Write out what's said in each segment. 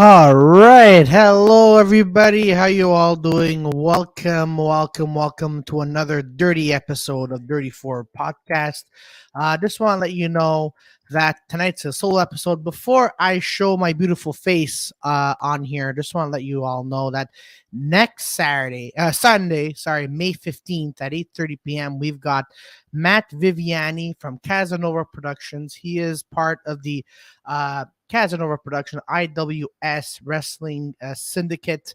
All right. Hello, everybody. How you all doing? Welcome to another dirty episode of Dirty Four Podcast. Just want to let you know that tonight's a solo episode. Before I show my beautiful face on here, just want to let you all know that next Sunday, May 15th at 8:30 p.m., we've got Matt Viviani from Casanova Productions. He is part of the Casanova Production, IWS Wrestling Syndicate.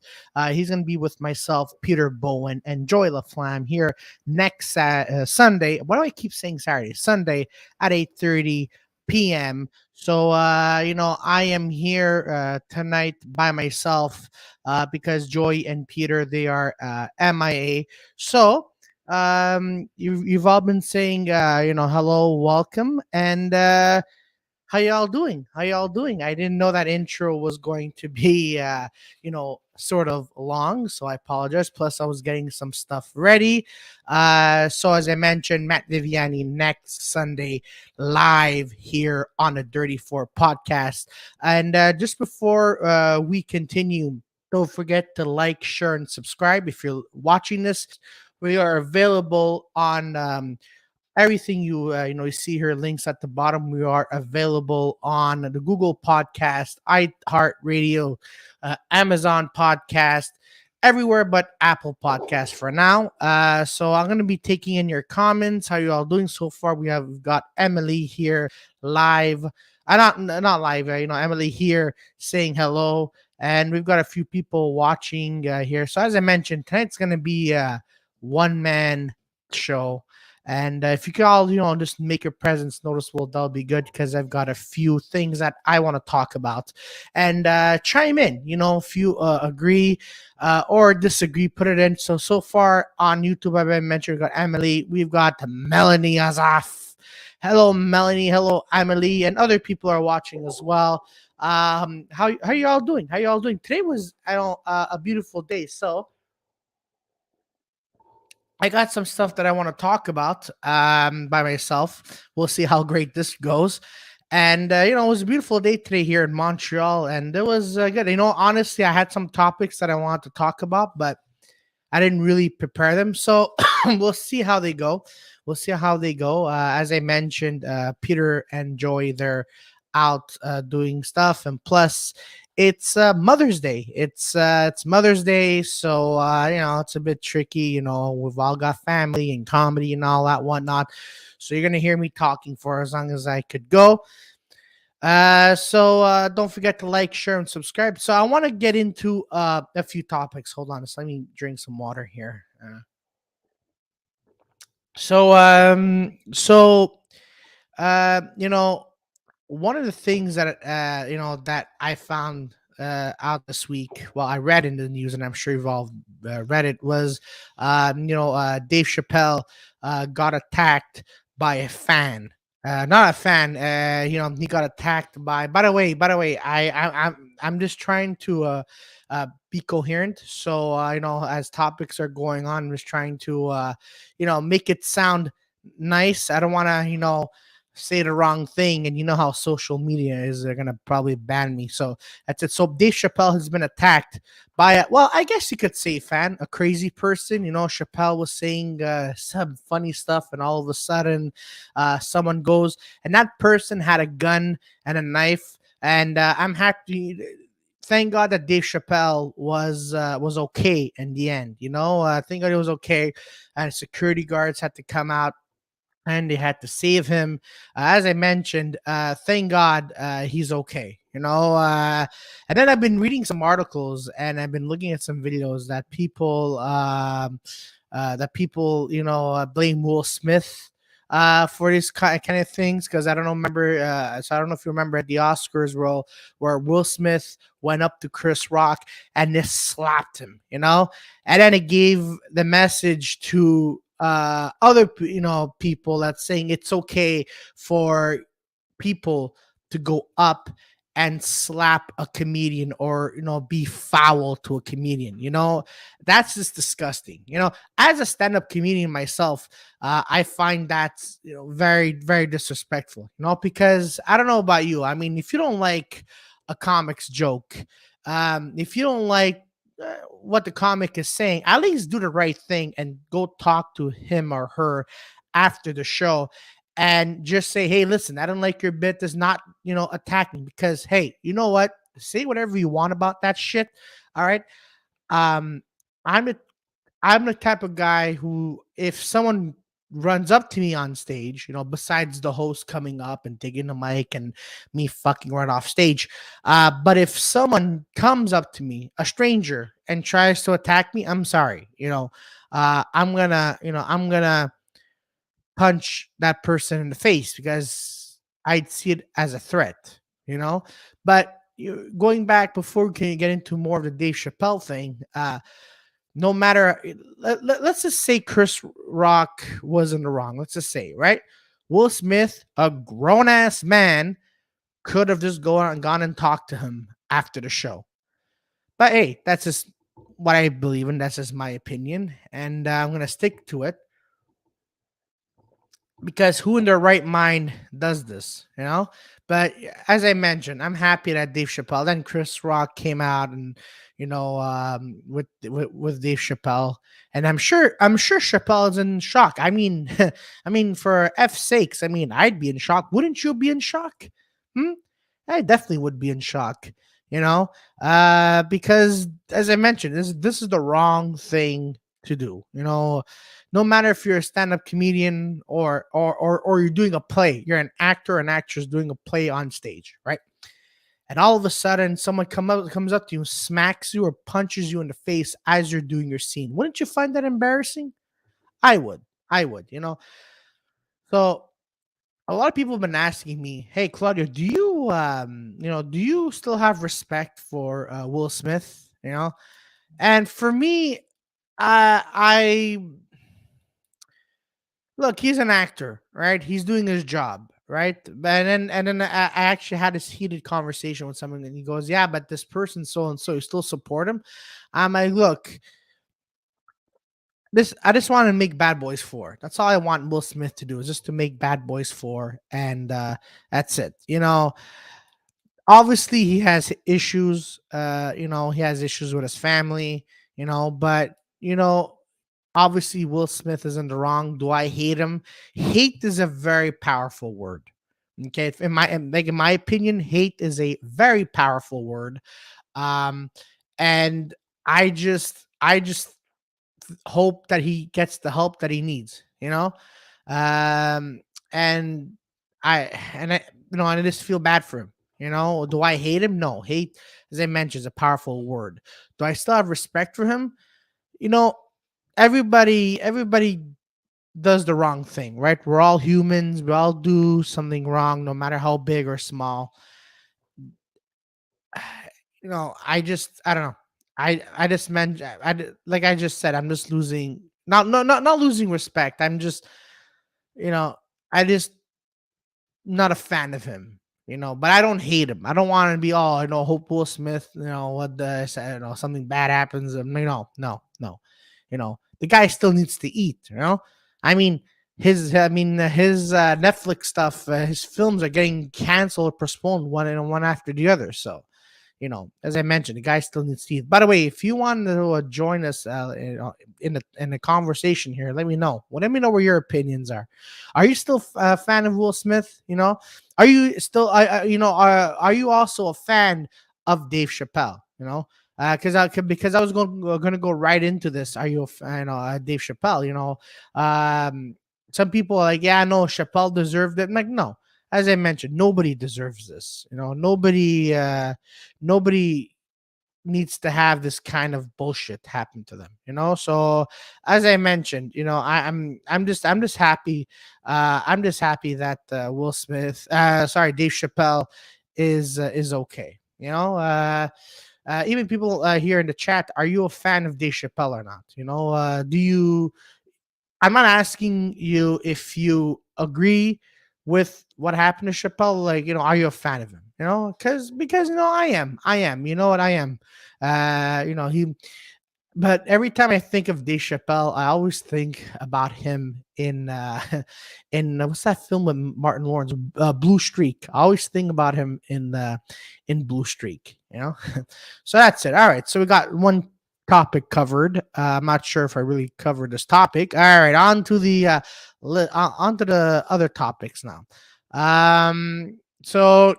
He's going to be with myself, Peter Bowen, and Joy Laflamme here next Sunday. Why do I keep saying Saturday? Sunday at 8:30 p.m. So, I am here tonight by myself because Joy and Peter, they are MIA. So, you've all been saying, hello, welcome, and how y'all doing? How y'all doing? I didn't know that intro was going to be, sort of long, so I apologize. Plus, I was getting some stuff ready. So as I mentioned, Matt Viviani next Sunday live here on the Dirty Four podcast. And just before we continue, don't forget to like, share, and subscribe. If you're watching this, we are available on everything you see here, links at the bottom. We are available on the Google Podcast, iHeart Radio, Amazon Podcast, everywhere but Apple Podcast for now. So I'm gonna be taking in your comments. How you all doing so far? We've got Emily here live. Not live. Emily here saying hello, and we've got a few people watching here. So as I mentioned, tonight's gonna be a one man show. And if you can all, just make your presence noticeable, that'll be good because I've got a few things that I want to talk about. And chime in, if you agree or disagree, put it in. So far on YouTube, I've mentioned we've got Emily, we've got Melanie Azaf. Hello, Melanie. Hello, Emily, and other people are watching as well. How you all doing? How you all doing? Today was a beautiful day. So I got some stuff that I want to talk about by myself. We'll see how great this goes. And, it was a beautiful day today here in Montreal, and it was good. Honestly, I had some topics that I wanted to talk about, but I didn't really prepare them. So we'll see how they go. We'll see how they go. As I mentioned, Peter and Joy, they're out doing stuff. And plus, it's Mother's Day. It's Mother's Day, so it's a bit tricky. We've all got family and comedy and all that whatnot. So you're gonna hear me talking for as long as I could go. So don't forget to like, share, and subscribe. So I want to get into a few topics. Hold on, just let me drink some water here. So um, so one of the things that that I found out this week, well, I read in the news, and I'm sure you've all read it, was Dave Chappelle got attacked by a fan. Not a fan. He got attacked by. By the way, I'm just trying to be coherent. So as topics are going on, I'm just trying to make it sound nice. I don't want to say the wrong thing, and you know how social media is, they're gonna probably ban me. So that's it. So Dave Chappelle has been attacked by well, I guess you could say fan, a crazy person. Chappelle was saying some funny stuff, and all of a sudden someone goes, and that person had a gun and a knife. And I'm happy, thank God, that Dave Chappelle was okay in the end. Thank God it was okay, and security guards had to come out and they had to save him. As I mentioned, thank God he's okay. And then I've been reading some articles, and I've been looking at some videos that people blame Will Smith for this kind of things, because I don't know, remember. So I don't know if you remember at the Oscars where Will Smith went up to Chris Rock and just slapped him, and then it gave the message to other people that's saying it's okay for people to go up and slap a comedian, or be foul to a comedian. That's just disgusting. As a stand-up comedian myself, I find that very, very disrespectful. Because I don't know about you, I mean, if you don't like a comic's joke, If you don't like what the comic is saying, at least do the right thing and go talk to him or her after the show and just say, hey, listen, I don't like your bit. Does not, attack me because, hey, you know what? Say whatever you want about that shit. All right. Um, I'm the I'm the type of guy who, if someone runs up to me on stage, besides the host coming up and taking the mic and me fucking right off stage, but if someone comes up to me, a stranger, and tries to attack me, I'm sorry, I'm gonna punch that person in the face because I'd see it as a threat, you know. But going back before we can get into more of the Dave Chappelle thing, no matter let's just say Chris Rock was in the wrong. Let's just say, right? Will Smith, a grown ass man, could have just gone and talked to him after the show. But hey, that's just what I believe in. That's just my opinion, and I'm gonna stick to it because who in their right mind does this? But as I mentioned, I'm happy that Dave Chappelle, then Chris Rock came out and with Dave Chappelle, and I'm sure Chappelle is in shock. I mean, I mean, for F sakes, I mean, I'd be in shock. Wouldn't you be in shock? Hmm? I definitely would be in shock. Because as I mentioned, this is the wrong thing to do. No matter if you're a stand-up comedian or you're doing a play, you're an actor or an actress doing a play on stage, right? And all of a sudden someone comes up to you, smacks you or punches you in the face as you're doing your scene. Wouldn't you find that embarrassing? I would. So a lot of people have been asking me, hey Claudio, do you still have respect for Will Smith? And for me, I look, he's an actor, right? He's doing his job, right? And then I actually had this heated conversation with someone, and he goes, "Yeah, but this person so and so, you still support him?" I'm like, "Look, this I just want to make Bad Boys 4. That's all I want Will Smith to do is just to make Bad Boys 4, and that's it. Obviously he has issues. He has issues with his family. But obviously Will Smith is in the wrong. Do I hate him? Hate is a very powerful word. Okay, in my opinion, hate is a very powerful word. Um, and I just hope that he gets the help that he needs. Um, and and I just feel bad for him. Do I hate him? No, hate, as I mentioned, is a powerful word. Do I still have respect for him? you know everybody does the wrong thing, right? We're all humans. We all do something wrong, no matter how big or small. I don't know. I just meant like I just said, I'm just losing, not losing respect. I'm just, you know I just not a fan of him. But I don't hate him. I don't want to be all, hope Will Smith, what the, something bad happens. No. The guy still needs to eat. I mean, his Netflix stuff, his films are getting canceled, postponed one after the other. So, as I mentioned, the guy still needs teeth. By the way, if you want to join us in the conversation here, let me know. Let me know where your opinions are. Are you still a fan of Will Smith? Are you still, are you also a fan of Dave Chappelle? Because I was going to go right into this. Are you a fan of Dave Chappelle? Some people are like, yeah, no, Chappelle deserved it. I'm like, no, as I mentioned, nobody deserves this. Nobody needs to have this kind of bullshit happen to them. So as I mentioned, I'm just happy. I'm just happy that Dave Chappelle is okay. Even people here in the chat, are you a fan of Dave Chappelle or not? Do you I'm not asking you if you agree with what happened to Chappelle. Like, are you a fan of him? Because I am. I am. You know what? I am. He But every time I think of Dave Chappelle, I always think about him in in what's that film with Martin Lawrence, Blue Streak. I always think about him in Blue Streak. So that's it. All right, so we got one topic covered. I'm not sure if I really covered this topic. All right, on to the on to the other topics now. So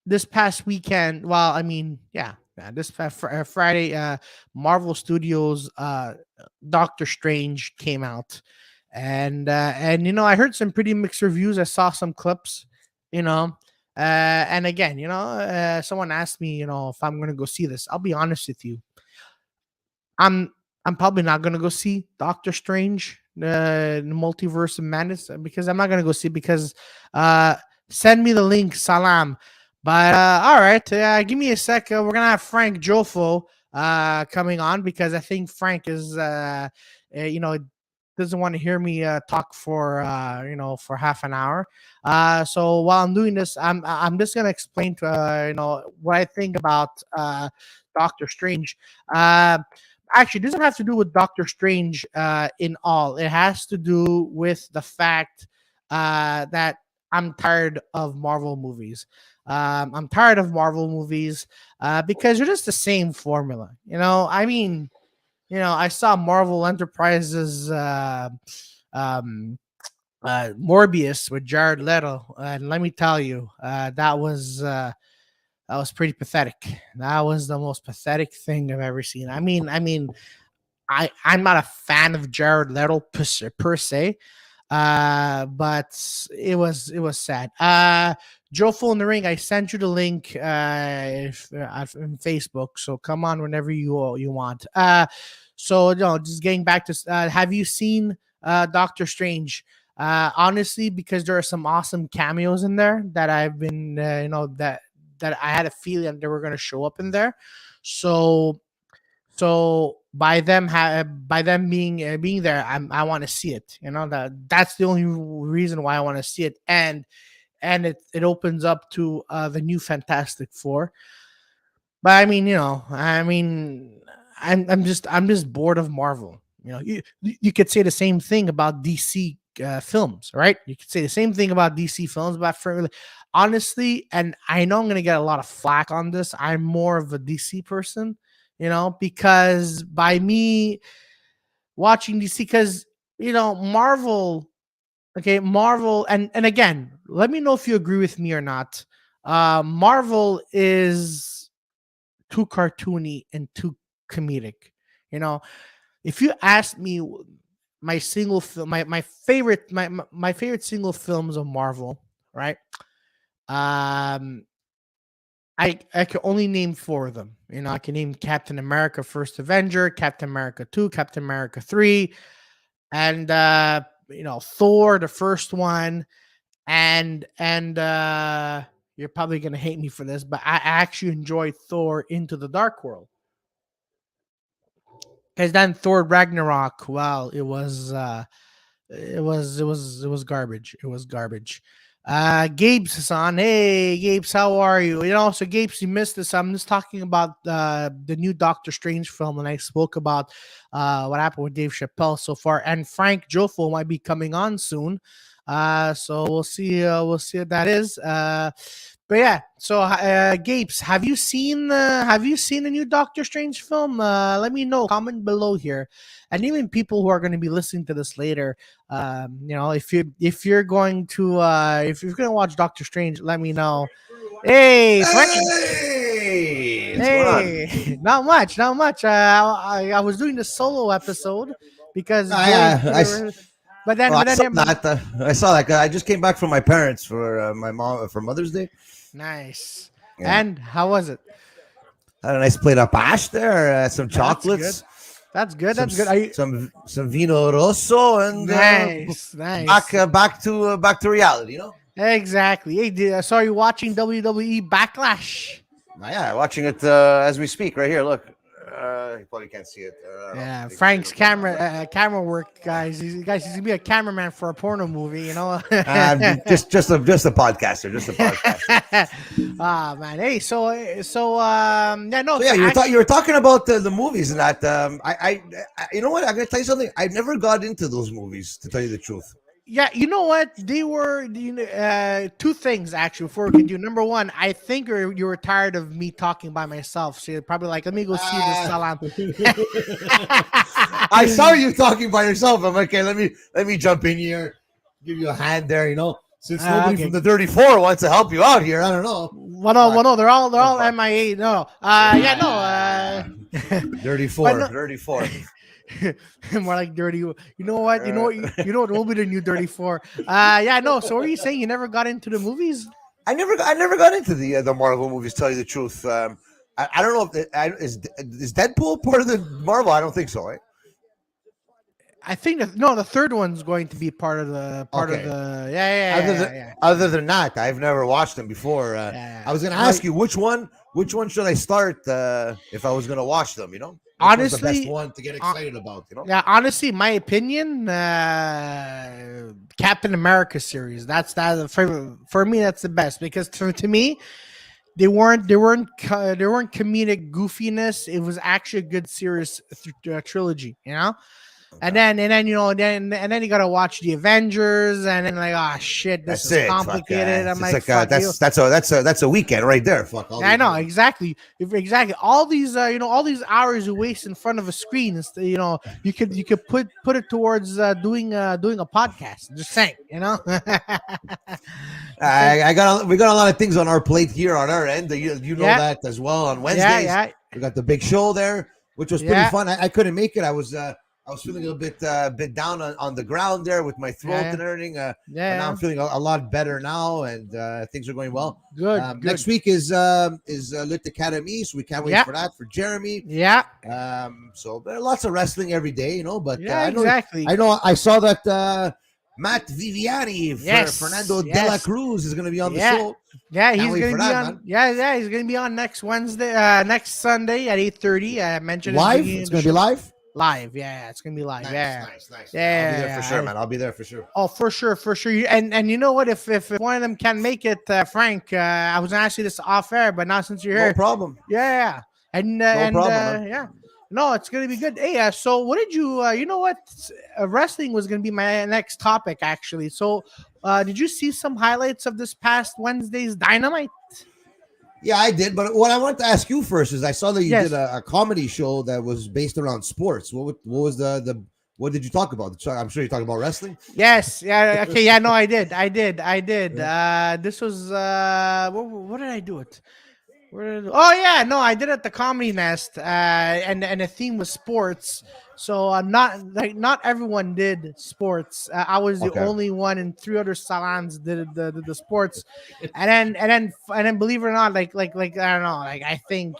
this past weekend, well, I mean, yeah, Friday, Marvel Studios Doctor Strange came out, and I heard some pretty mixed reviews. I saw some clips, you know. And again, someone asked me, if I'm gonna go see this. I'll be honest with you. I'm I'm probably not gonna go see Doctor Strange, the Multiverse of Madness, because I'm not gonna go see it because uh send me the link, salam. But all right, give me a sec. We're gonna have Frank Jofo coming on because I think Frank is doesn't want to hear me talk for for half an hour. So while I'm doing this, I'm just gonna explain to what I think about Doctor Strange. Uh, Actually, it doesn't have to do with Doctor Strange in all. It has to do with the fact that I'm tired of Marvel movies. I'm tired of Marvel movies because they're just the same formula. I mean, I saw Marvel Enterprises Morbius with Jared Leto, and let me tell you, that was pretty pathetic. That was the most pathetic thing I've ever seen. I mean, I'm not a fan of Jared Leto per se, but it was sad. Jofo In The Ring, I sent you the link in Facebook, so come on whenever you want. So just getting back to have you seen Doctor Strange? Honestly, because there are some awesome cameos in there that I've been that I had a feeling they were going to show up in there. So by them being there, I want to see it. That's the only reason why I want to see it, and it opens up to the new Fantastic Four. But I'm just bored of Marvel. You could say the same thing about DC films, right? You could say the same thing about DC films, but honestly, and I know I'm gonna get a lot of flack on this. I'm more of a DC person, because by me watching DC, because Marvel, okay, Marvel, and again, let me know if you agree with me or not. Marvel is too cartoony and too comedic. You know, if you ask me my single film, my favorite my favorite single films of Marvel, right? Um, I can only name four of them. I can name Captain America: First Avenger, Captain America 2, Captain America 3, and Thor, the first one, and you're probably gonna hate me for this, but I actually enjoyed Thor Into the Dark World. Because then Thor Ragnarok, well, it was garbage. It was garbage. Gabe's on. Hey, Gabe's, how are you? So Gabe's, you missed this. I'm just talking about the new Doctor Strange film, and I spoke about what happened with Dave Chappelle so far, and Frank Jofo might be coming on soon. So we'll see. We'll see what that is. But yeah, so Gapes, have you seen the new Doctor Strange film? Let me know. Comment below here, and even people who are going to be listening to this later. If you're going to watch Doctor Strange, let me know. Hey, Frank. Hey, what's going on? Hey, not much, not much. I was doing the solo episode because Yeah, but then I but saw then that. I saw that. I just came back from my parents for my mom for Mother's Day. nice. Yeah, And how was it? had a nice plate of pash there, some That's good. chocolates, That's good. some That's good. Are you some vino rosso, and nice? back Nice. back to reality. Exactly. Hey, I saw you watching WWE Backlash. Yeah, watching it as we speak right here. Look, You probably can't see it. I don't know. Yeah, You can see Frank's it with my- camera work, guys. He's gonna be a cameraman for a porno movie, you know. just a podcaster, just a podcaster. Ah man, hey, yeah, no, So yeah, so you were talking about the movies and that. You know what? I'm gonna tell you something. I've never got into those movies, to tell you the truth. yeah, you know what? They were two things actually before we continue. Number one, I think you were tired of me talking by myself, so you're probably like, let me go see this Uh, salam. I saw you talking by yourself. I'm okay. Let me jump in here, give you a hand there. Since nobody Okay. from the 34 wants to help you out here, I don't know. Well, no, they're all Fuck. MIA. No, yeah, no, Dirty but four, no, dirty four. more like dirty. You know what? You know what will be the new dirty four. Yeah, no. So, what are you saying? You never got into the movies? I never got into the Marvel movies. Tell you the truth, I don't know if is Deadpool part of the Marvel. I don't think so. Right? I think the third one's going to be part of the Okay. Other than yeah. other than that, I've never watched them before. Yeah. I was going to ask you which one should I start if I was going to watch them. Which one's the best Honestly, one to get excited about? yeah, honestly, my opinion, Captain America series. That's for me. That's the best because to me, they weren't comedic goofiness. It was actually a good serious trilogy. And then and then you gotta watch the Avengers, and then like, oh shit, this That's is it. Fuck, complicated. I'm it's like, like fuck you. that's a weekend right there. Fuck all Yeah, I these know movies. exactly. Exactly. All these, all these hours you waste in front of a screen. You could put it towards doing a podcast. Just saying. We got a lot of things on our plate here on our end. You know Yeah. that as well. On Yeah, Wednesdays, yeah, we got the big show there, which was pretty yeah, fun. I couldn't make it. I was feeling a bit down on the ground there with my throat yeah, and everything. But now yeah. I'm feeling a lot better now, and things are going well. Good, good. Next week is Lit Academy, so we can't wait Yeah. for that for Jeremy. Yeah, So there are lots of wrestling every day, but yeah, I know exactly. I saw that Matt Viviani for Yes, Fernando de la yes. Cruz is going to be on the Yeah. show. Yeah, Can't he's wait gonna for be that, on. man. Yeah, he's gonna be on next Wednesday, next Sunday at 8:30. I mentioned it at the Live? beginning It's of going the to be show. live? Live. Yeah, it's gonna be live. Yeah. Nice. Yeah, I'll be there for sure, yeah. man. I'll be there for sure. Oh, for sure, for sure. And you know what? If one of them can make it, Frank, I was gonna ask you this off air, but now since you're No here, problem. yeah, and problem, man. yeah, no, it's gonna be good. Hey, so what did you? You know what? Wrestling was gonna be my next topic actually. So, did you see some highlights of this past Wednesday's Dynamite? Yeah, I did. But what I want to ask you first is I saw that you Yes. did a comedy show that was based around sports. What was the what did you talk about? I'm sure you're talking about wrestling. Yes. Yeah. Okay. Yeah. No, I did. This was what did I do it? Oh yeah, no, I did it at the Comedy Nest, and the theme was sports. So not everyone did sports. I was the Okay. only one, and three other salons did the sports, and then believe it or not, like I don't know, like I think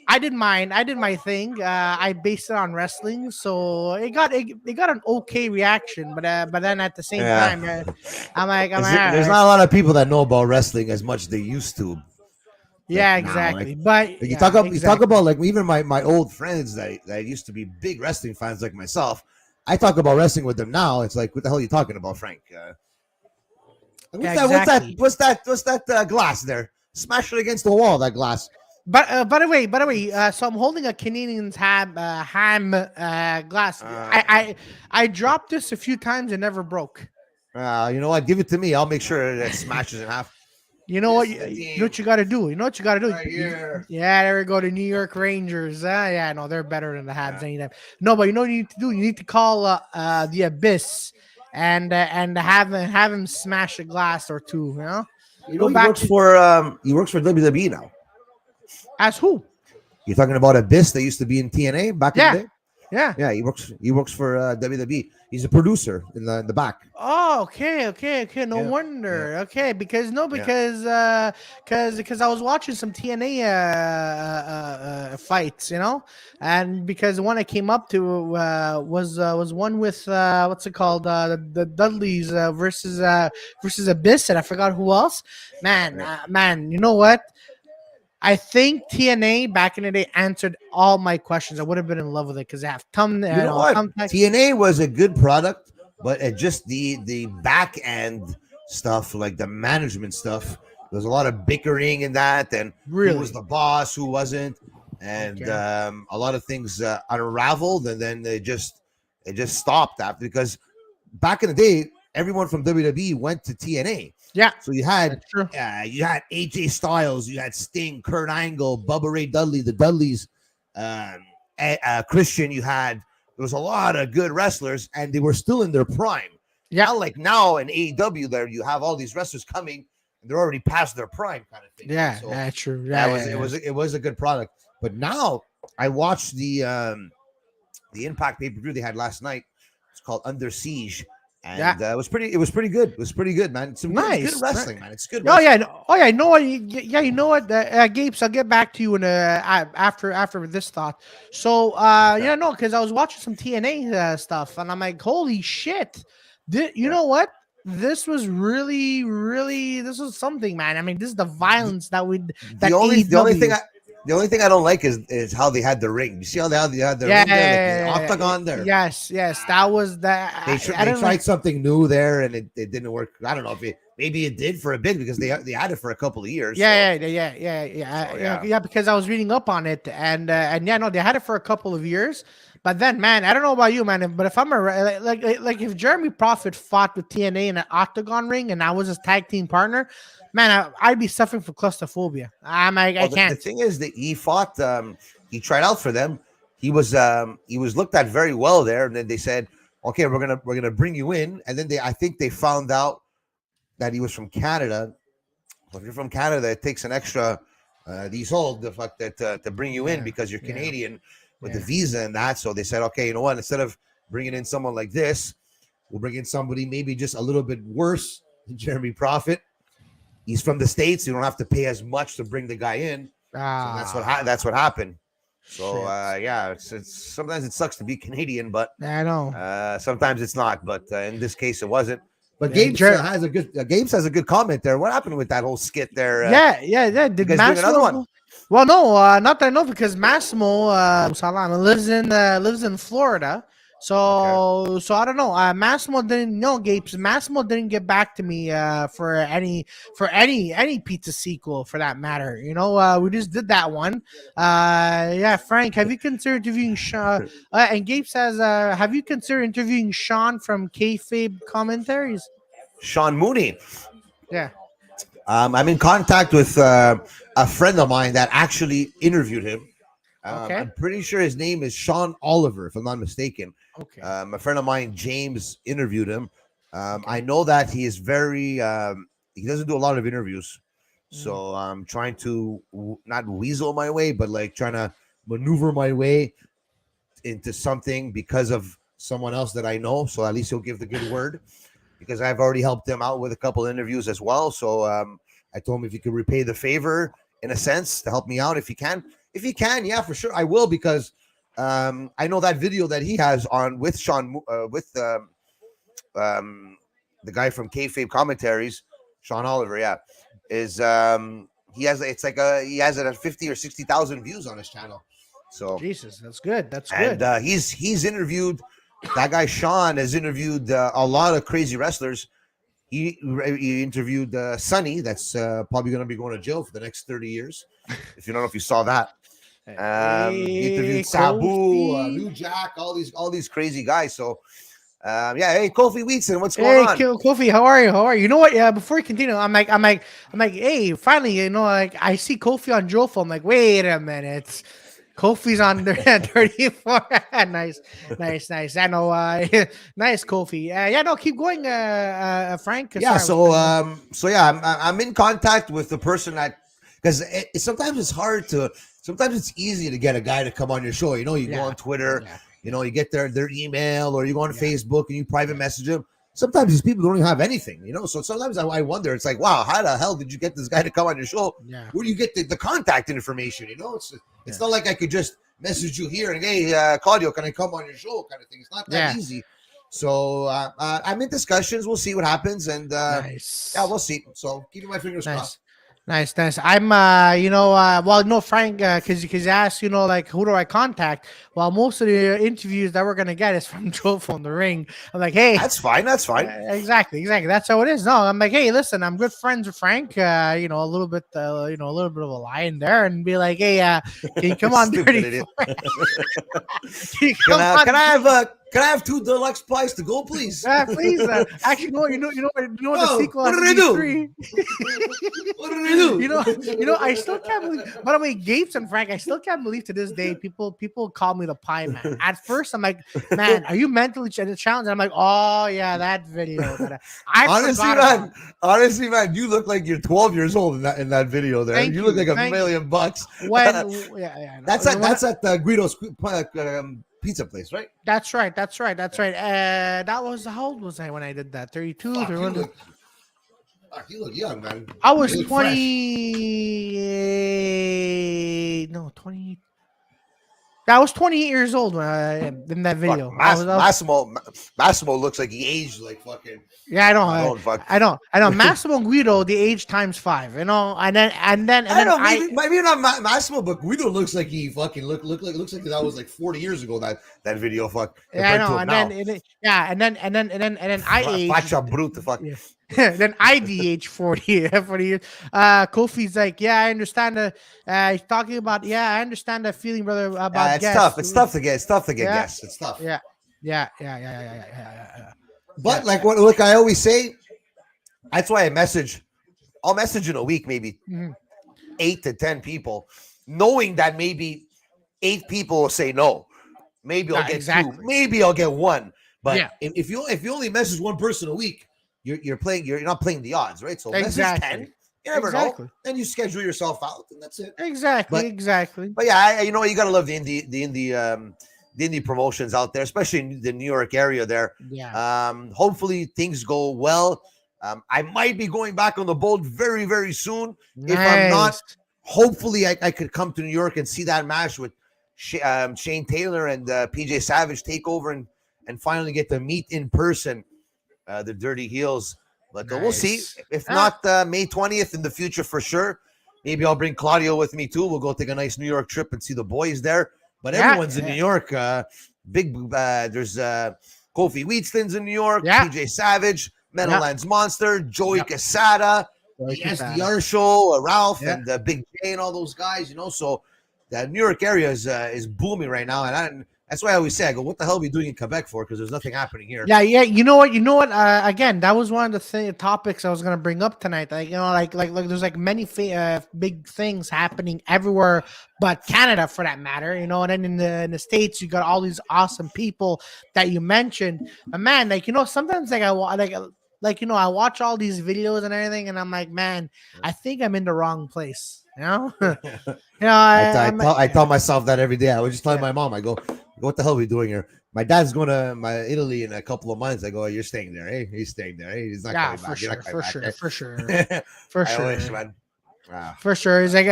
I did mine. I did my thing. I based it on wrestling, so it got an okay reaction. But then at the same Yeah. time, I'm like There's not a lot of people that know about wrestling as much as they used to. yeah, now, exactly. like, But You yeah, talk about exactly. like even my old friends that used to be big wrestling fans like myself. I talk about wrestling with them now. It's like, what the hell are you talking about, Frank? What's Yeah, that? exactly. What's that glass there? Smash it against the wall. That glass. But by the way, so I'm holding a Canadian's ham glass. I dropped this a few times and never broke. You know what? Give it to me. I'll make sure that it smashes in half. You know what? Yes, You know what you got to do. You know what you got to do. Right here. Yeah, there we go. The New York Rangers. Yeah, no, they're better than the Habs anytime. No, but you know what you need to do. You need to call the Abyss and have him smash a glass or two. You Go know, back he works for WWE now. as who? You're talking about Abyss that used to be in TNA back in Yeah. the day. Yeah. Yeah, he works for WWE. He's a producer in the back. Oh, okay. No Yeah, wonder. Okay, because because I was watching some TNA fights, and because the one I came up to was one with what's it called, the Dudleys versus Abyss, and I forgot who else. Man, you know what? I think TNA back in the day answered all my questions. I would have been in love with it because they have You know what? thumbtacks. TNA was a good product, but it just the back end stuff, like the management stuff, there's a lot of bickering in that, and who was Really? the boss, who wasn't, and Okay. a lot of things unraveled, and then it just stopped after because back in the day, everyone from WWE went to TNA. Yeah, So that's true. you had AJ Styles, you had Sting, Kurt Angle, Bubba Ray Dudley, the Dudleys, um, Christian. You had there was a lot of good wrestlers, and they were still in their prime. Yeah, Not like now in AEW, there you have all these wrestlers coming, and they're already past their prime, kind of thing. yeah, So yeah, true. that Yeah, was yeah, yeah. it was a good product. But now I watched the Impact pay per view they had last night. It's called Under Siege, Yeah. and it was pretty good. It was pretty good, man. Some good Nice. wrestling, man. It's good Oh wrestling. yeah, oh yeah. You know what? Yeah, you know what, Gapes. I'll get back to you in after this thought. So Okay. yeah, no, because I was watching some TNA stuff, and I'm like, holy shit! You Yeah. know what? This was really this was something, man. I mean, this is the The, violence that the only the only thing AEW. I don't like is how they had the ring. You see how they had the ring there, like the octagon there. Yes, that was that. I They don't know. tried something new there, and it didn't work. I don't know if maybe it did for a bit because they had it for a couple of years. So so Yeah. Because I was reading up on it, and yeah, no, they had it for a couple of years, but then, man, I don't know about you, man, but if I'm like if Jeremy Prophet fought with TNA in an octagon ring, and I was his tag team partner, man, I'd be suffering from claustrophobia. I'm like, I well, the can't. thing is that he fought. He tried out for them. He was looked at very well there, and then they said, "Okay, we're gonna bring you in." And then I think they found out that he was from Canada. Well, if you're from Canada, it takes an extra these hold the fact that to bring you in Yeah, because you're yeah, Canadian with the yeah. visa and that. So they said, okay, you know what? Instead of bringing in someone like this, we'll bring in somebody maybe just a little bit worse than Jeremy Prophet. He's from the States. You don't have to pay as much to bring the guy in. So that's what happened. So Shit. yeah, it's sometimes it sucks to be Canadian, but I know. sometimes it's not. But in this case, it wasn't. But Yeah, Gabe has a good comment there. What happened with that whole skit there? yeah. You Did guys doing another Massimo? one? Well, no, not that I know, because Massimo Salam lives in Florida. Okay. So I don't know. Massimo didn't know Gapes. Massimo didn't get back to me for any pizza sequel for that matter. You know, we just did that one. Yeah, Frank, have you considered interviewing Sean? And Gabe says, have you considered interviewing Sean from Kayfabe Commentaries? Sean Mooney. Yeah. I'm in contact with a friend of mine that actually interviewed him. Okay. I'm pretty sure his name is Sean Oliver, if I'm not mistaken. Okay. A friend of mine, James, interviewed him. I Okay. know that he is very, he doesn't do a lot of interviews. Mm. So I'm trying to not weasel my way, but like trying to maneuver my way into something because of someone else that I know. So at least he'll give the good word because I've already helped him out with a couple interviews as well. So I told him if he could repay the favor in a sense to help me out if he can. If he can, yeah, for sure I will because I know that video that he has on with Sean um, the guy from Kayfabe Commentaries, Sean Oliver, yeah, is he has he has it at 50 or 60,000 views on his channel. So Jesus, that's good. That's and good. he's interviewed that guy Sean has interviewed a lot of crazy wrestlers. He interviewed Sonny, that's probably going to be going to jail for the next 30 years. If you don't know if you saw that, he Hey, interviewed Sabu, Kofi. New Jack, all these crazy guys. So yeah, hey Kofi Wheatson, what's going Hey, on? Kofi, how are you? How are you? You know what? Yeah, before we continue, I'm like, hey, finally, you know, like I see Kofi on Jofo. I'm like, wait a minute. Kofi's on 34. Nice. I know. Nice, Kofi. Yeah, no, keep going, Frank. Yeah, Sorry, I was cutting you off. so yeah, I'm in contact with the person that because sometimes it's hard to sometimes it's easy to get a guy to come on your show. You know, you go Yeah, on Twitter, yeah, you know, you get their email or you go on yeah, Facebook and you private yeah, message them. Sometimes these people don't even have anything, you know. So sometimes I wonder, it's like, wow, how the hell did you get this guy to come on your show? yeah, Where do you get the contact information? You know, it's yeah, not like I could just message you here and hey, Claudio, can I come on your show? Kind of thing. It's not that yeah. easy. So I'm in discussions. We'll see what happens, and yeah, Nice. we'll see. So keeping my fingers Nice. crossed. Nice, nice. I'm, well, no, Frank, because you asked, like, who do I contact? Well, most of the interviews that we're gonna get is from Jofo in the Ring. I'm like, hey, That's fine. That's fine. exactly, exactly. That's how it is. No, I'm like, hey, listen, I'm good friends with Frank. A little bit, a little bit of a lie in there, and be like, hey, can you come on, Stupid Dirty? idiot. Can you come on? Can I have 2 deluxe pies to go, please? Please. Actually, no. You know what the No, sequel what has did to I be do? three. What did I do? I still can't believe. By the way, Gates and Frank, I still can't believe to this day. People call me the Pie Man. At first, I'm like, man, are you mentally challenged? I'm like, oh yeah, that video that I Honestly, forgot about. man. Honestly, man, you look like you're 12 years old in that video. There, Thank you look you, like a thank you. million bucks. Yeah, no, That's at Guido's pizza place, right? that's right, that's right, that's right. That was how old was I when I did that? 32, Fuck, 31. you look young, man. I You was look fresh. 28. No, 20. I was 28 years old when in that Fuck, video. I was Massimo looks like he aged like fucking. Yeah, I know. I don't fuck. I know. Massimo and Guido, the age times five. And I don't then know. Maybe not Massimo, but Guido looks like he fucking looks like that was like 40 years ago. That video, fuck, Yeah, I compared know. to him now. And then I aged. Faccia brute, fuck. Yeah. Then I DH 40, 40 years. Kofi's like, yeah, I understand he's talking about, yeah, I understand that feeling, brother, about It's guests. tough. It's tough to get. It's tough to get Yeah, guests. It's tough. yeah, yeah. But like I always say, that's why I'll message in a week, maybe Mhm. 8 to 10 people, knowing that maybe 8 people will say no. Maybe I'll Yeah, get two. exactly. Maybe I'll get one. But Yeah, if you only message one person a week, you're not playing the odds, right? So message exactly. 10. You never Exactly. know. Then you schedule yourself out, and that's it. Exactly. But Exactly. But yeah, you gotta love the indie promotions out there, especially in the New York area. There, Yeah. hopefully things go well. I might be going back on the boat very, very soon. If I'm not, Nice. hopefully I could come to New York and see that match with Shane Taylor and PJ Savage take over and finally get to meet in person the Dirty Heels. But we'll see. Nice. If Ah, not May 20th in the future for sure. Maybe I'll bring Claudio with me too. We'll go take a nice New York trip and see the boys there. But yeah. everyone's in New York. There's Kofi Wheatston's in New York. Yeah. PJ Savage, Yeah. Meadowlands Monster, Joey Yep. Casada, Like the that. SDR show, Ralph, Yeah. and Big J, and all those guys. So the New York area is booming right now, and that's why I always say, I go, what the hell are we doing in Quebec for? Because there's nothing happening here. Yeah, yeah. You know what? Again, that was one of the topics I was gonna bring up tonight. Like, like there's like many big things happening everywhere, but Canada for that matter. And then in the States, you got all these awesome people that you mentioned. But man, sometimes like I watch all these videos and everything, and I'm like, man, I think I'm in the wrong place. I tell myself that every day. I was just telling Yeah. my mom, I go, what the hell are we doing here? My dad's going to Italy in a couple of months. I go, you're staying there. Hey, he's staying there. Hey, he's not Yeah, coming back. You're not coming back. for sure, Eh? for I wish, sure. man. Ah, For sure. It's like,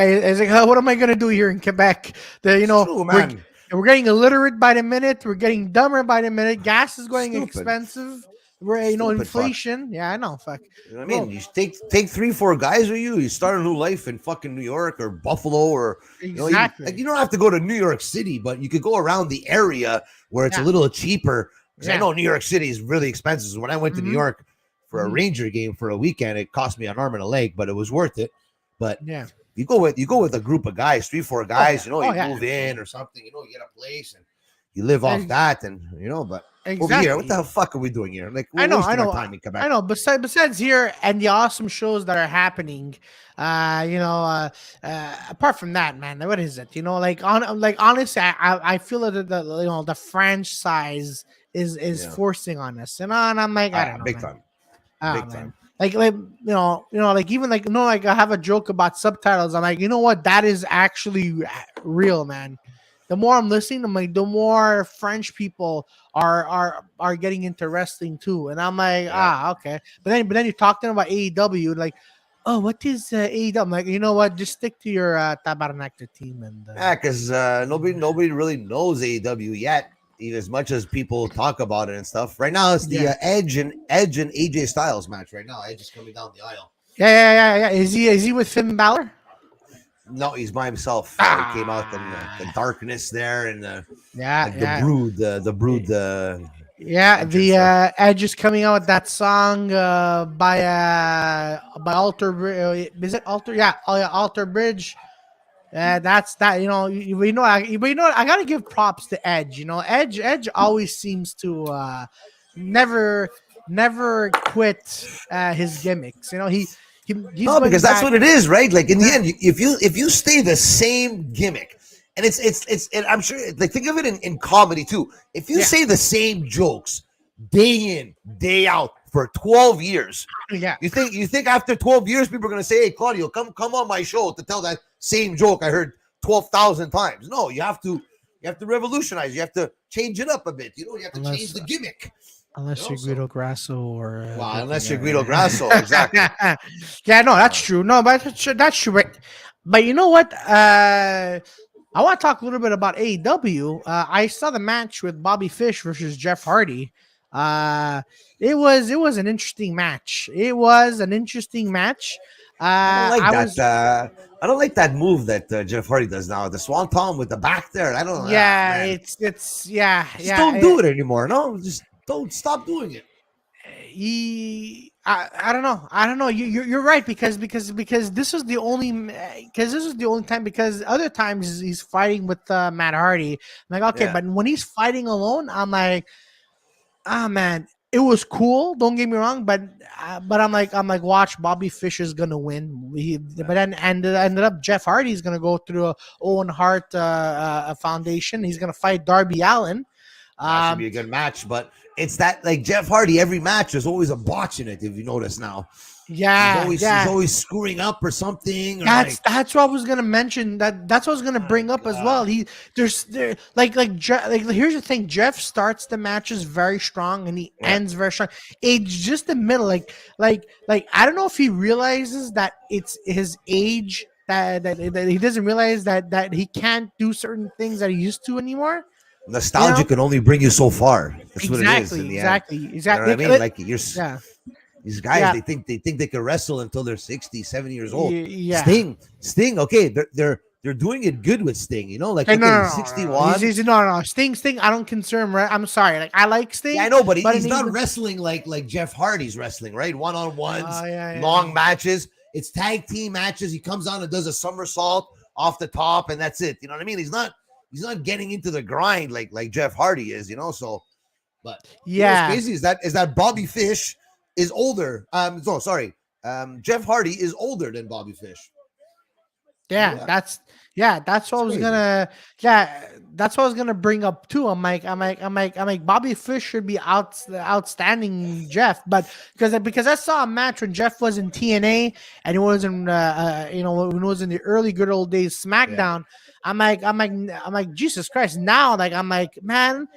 what am I gonna do here in Quebec? it's true, man. We're getting illiterate by the minute. We're getting dumber by the minute. Gas is going Stupid. expensive. We're Stupid inflation. Yeah, I know. Fuck. You know what I mean? You take 3-4 guys with you. You start a new life in fucking New York or Buffalo or Exactly. you don't have to go to New York City, but you could go around the area where it's a Yeah. little cheaper. Because I Yeah. know New York City is really expensive. So when I went to New Mhm. York for a Mhm. Ranger game for a weekend, it cost me an arm and a leg, but it was worth it. But Yeah. you go with a group of guys, 3-4 guys. yeah. Oh, You yeah. move in or something. You get a place and you live off Ex- that, and but. Over here, what Exactly. the hell fuck are we doing here? Like, I we're know. wasting I know. our time in Quebec. I know. Besides here and the awesome shows that are happening, apart from that, man, what is it? Like honestly, I feel that the franchise is Yeah. forcing on us, and I'm like, I don't know, Big man. time. Oh, Big man. time. Like even like I have a joke about subtitles. I'm like, you know what? That is actually real, man. The more I'm listening, I'm like, the more French people are getting into wrestling too, and I'm like, Yeah. okay. But then you talk to them about AEW, like, oh, what is AEW? I'm like, you know what? Just stick to your Tabernacle team, and Yeah, because nobody really knows AEW yet, even as much as people talk about it and stuff. Right now, it's the Yeah. Edge and AJ Styles match. Right now, Edge is coming down the aisle. Yeah. Is he with Finn Balor? No, he's by himself. He came out in the Ah, darkness there, and yeah, like the yeah. brood, the brood Yeah, entrance the there. Edge is coming out with that song by Alter. Is it Alter? Yeah, yeah, Alter Bridge. That's that. I gotta give props to Edge. Edge always seems to never never quit his gimmicks. He's No, going because that's back. what it is, right? Like in the Yeah, end, if you stay the same gimmick, and and I'm sure, like, think of it in comedy too. If you yeah, say the same jokes day in day out for 12 years, yeah. you think after 12 years people are gonna say, "Hey, Claudio, come on my show to tell that same joke I heard 12,000 times." No, you have to revolutionize. You have to change it up a bit. You have to change Unless the gimmick. unless you're So Guido Grasso or well, different. unless you're Guido Grasso, exactly. Yeah, no, that's Uh, true. No, but that's true. But you know what? I want to talk a little bit about AEW. I saw the match with Bobby Fish versus Jeff Hardy. Uh, it was an interesting match. It was an interesting match. I don't like I that. was I don't like that move that Jeff Hardy does now. The Swan Tom with the back there. I don't. Ah, Yeah, man, it's yeah, just don't yeah. do it anymore. No, just don't stop doing it. I don't know. You're right because this is the only time, because other times he's fighting with Matt Hardy. I'm like, okay, Yeah, but when he's fighting alone, I'm like, ah, man, it was cool. Don't get me wrong, but I'm like, watch, Bobby Fish is gonna win. But then ended up Jeff Hardy's gonna go through a Owen Hart foundation. He's gonna fight Darby Allen. that should Um, be a good match. But it's that, like, Jeff Hardy. Every match there's always a botch in it. If you notice now, he's yeah, always he's yeah. always screwing up or something, or That's like, that's what I was gonna mention. That's what I was gonna my bring up as well. God, He there's there like here's the thing. Jeff starts the matches very strong and he yeah. ends very strong. It's just the middle. Like I don't know if he realizes that it's his age, that he doesn't realize that he can't do certain things that he used to anymore. You Nostalgia know can only bring you so far. That's what it is exactly, in the end. exactly, You know what I exactly. mean? Like Yeah, these guys, yeah, they think they can wrestle until they're 60, 70 years old. yeah. Sting, okay, they're doing it good with Sting, like, Okay, no, okay, no, he's no, no. He's, 61. he's no. Sting. I don't consider him. I'm sorry. Like I like Yeah, Sting, I know, but but he's in not even wrestling like Jeff Hardy's wrestling, right? One-on-ones, yeah, yeah. long matches. It's tag team matches. He comes on and does a somersault off the top, and that's it. You know what I mean? He's not getting into the grind like Jeff Hardy is. So, but what's Yeah, crazy is that Bobby Fish is older. So sorry. Jeff Hardy is older than Bobby Fish. yeah. Yeah, That's what it's I was crazy. gonna. Yeah, that's what I was gonna bring up too. I'm like, Bobby Fish should be outstanding Jeff, but because I saw a match when Jeff was in TNA and it was in when it was in the early good old days Yeah. SmackDown. I'm like Jesus Christ. Now, like, I'm like, man.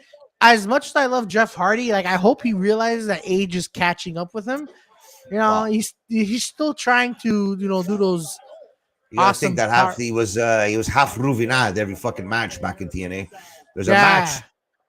As much as I love Jeff Hardy, like, I hope he realizes that age is catching up with him. Well, He's still trying to do those you got to think awesome that power. he was half Ruvinad every fucking match back in TNA. There's a Yeah. match,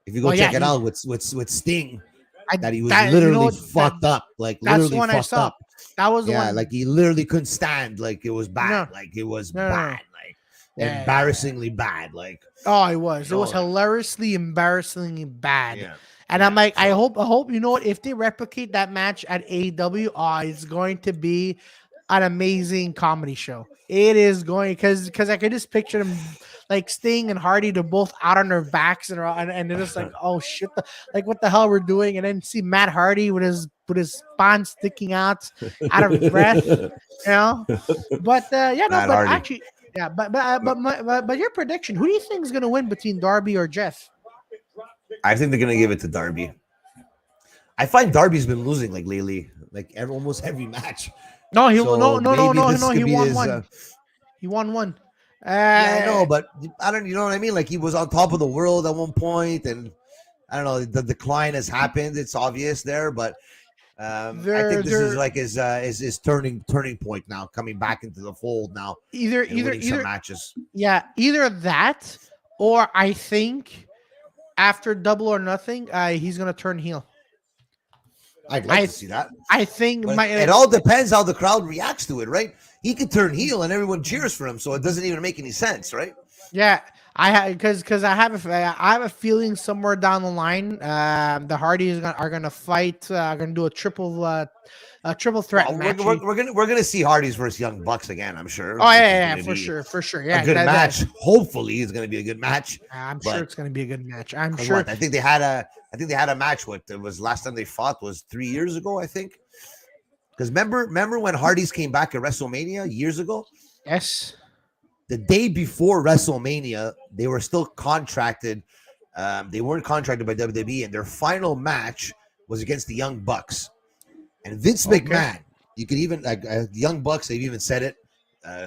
if you go Well, yeah. check it out, with Sting, I that he was that literally that fucked up, like that's the literally one I fucked saw. up. That was the Yeah, like one. he literally couldn't stand. Like it was bad. No, Like it was no, no, no. bad. Like Yeah. embarrassingly bad. Like Oh, it was. It was like, hilariously, embarrassingly bad. yeah, And I'm yeah. like, I So hope, I hope, what, if they replicate that match at AEW, it's going to be an amazing comedy show. It is going, because I could just picture them, like, Sting and Hardy, they're both out on their backs and they're just like, oh shit, like, what the hell we're doing, and then see Matt Hardy with his spine sticking out of breath, you know. But yeah, no, Matt but Hardy. actually, yeah, but your prediction, who do you think is going to win between Darby or Jeff? I think they're gonna give it to Darby. I find Darby's been losing like lately, like almost every match. No, he no So no no maybe no this no. could He be won his. one. He won one. Yeah, I Uh, know, but I don't. You know what I mean? Like he was on top of the world at one point, and I don't know. The decline has happened. It's obvious there, but I they're think this is they're like his turning point now, coming back into the fold now either and either winning some either matches. yeah, either that, or I think after Double or Nothing, he's gonna turn heel. I'd like I to see that. I think But my it all depends how the crowd reacts to it, right? He could turn heel and everyone cheers for him, so it doesn't even make any sense, right? yeah, because I have a feeling somewhere down the line, the Hardys are gonna fight. Gonna do a triple threat Well, match. we're gonna see Hardys versus Young Bucks again, I'm sure, Oh which yeah, is yeah, gonna be for sure. a Yeah, good match. Hopefully, it's gonna be a good match. I'm sure But it's gonna be a good match. I'm because sure. what I think they had a match. What it was last time they fought was 3 years ago, I think. Because remember when Hardys came back at WrestleMania years ago? Yes. The day before WrestleMania, they were still contracted. They weren't contracted by WWE, and their final match was against the Young Bucks. And Vince Okay. McMahon, you could even like the Young Bucks. They've even said it.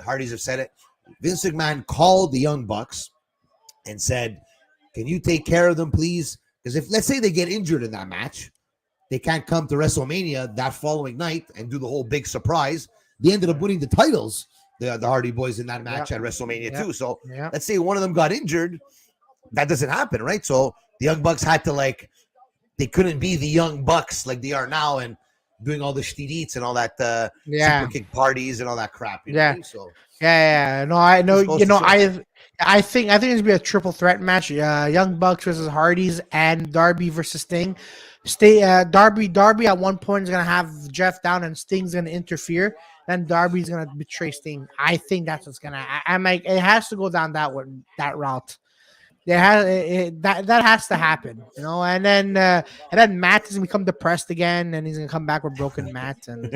Hardys have said it. Vince McMahon called the Young Bucks and said, "Can you take care of them, please? Because if let's say they get injured in that match, they can't come to WrestleMania that following night and do the whole big surprise. They ended up winning the titles, the Hardy Boys, in that match at WrestleMania Yeah. too. So Yeah. let's say one of them got injured, that doesn't happen, right? So the Young Bucks had to they couldn't be the Young Bucks like they are now and doing all the eats and all that super Yeah. kick parties and all that crap. You know what I Yeah. mean? So Yeah. No, I know. this goes to show. I think it's gonna be a triple threat match. Young Bucks versus Hardys and Darby versus Sting. Darby at one point is gonna have Jeff down and Sting's gonna interfere. Then Darby's gonna betray Sting. I think that's what's gonna. I'm like, it has to go down that route. That has to happen, and then Matt is gonna become depressed again, and he's gonna come back with broken Matt, and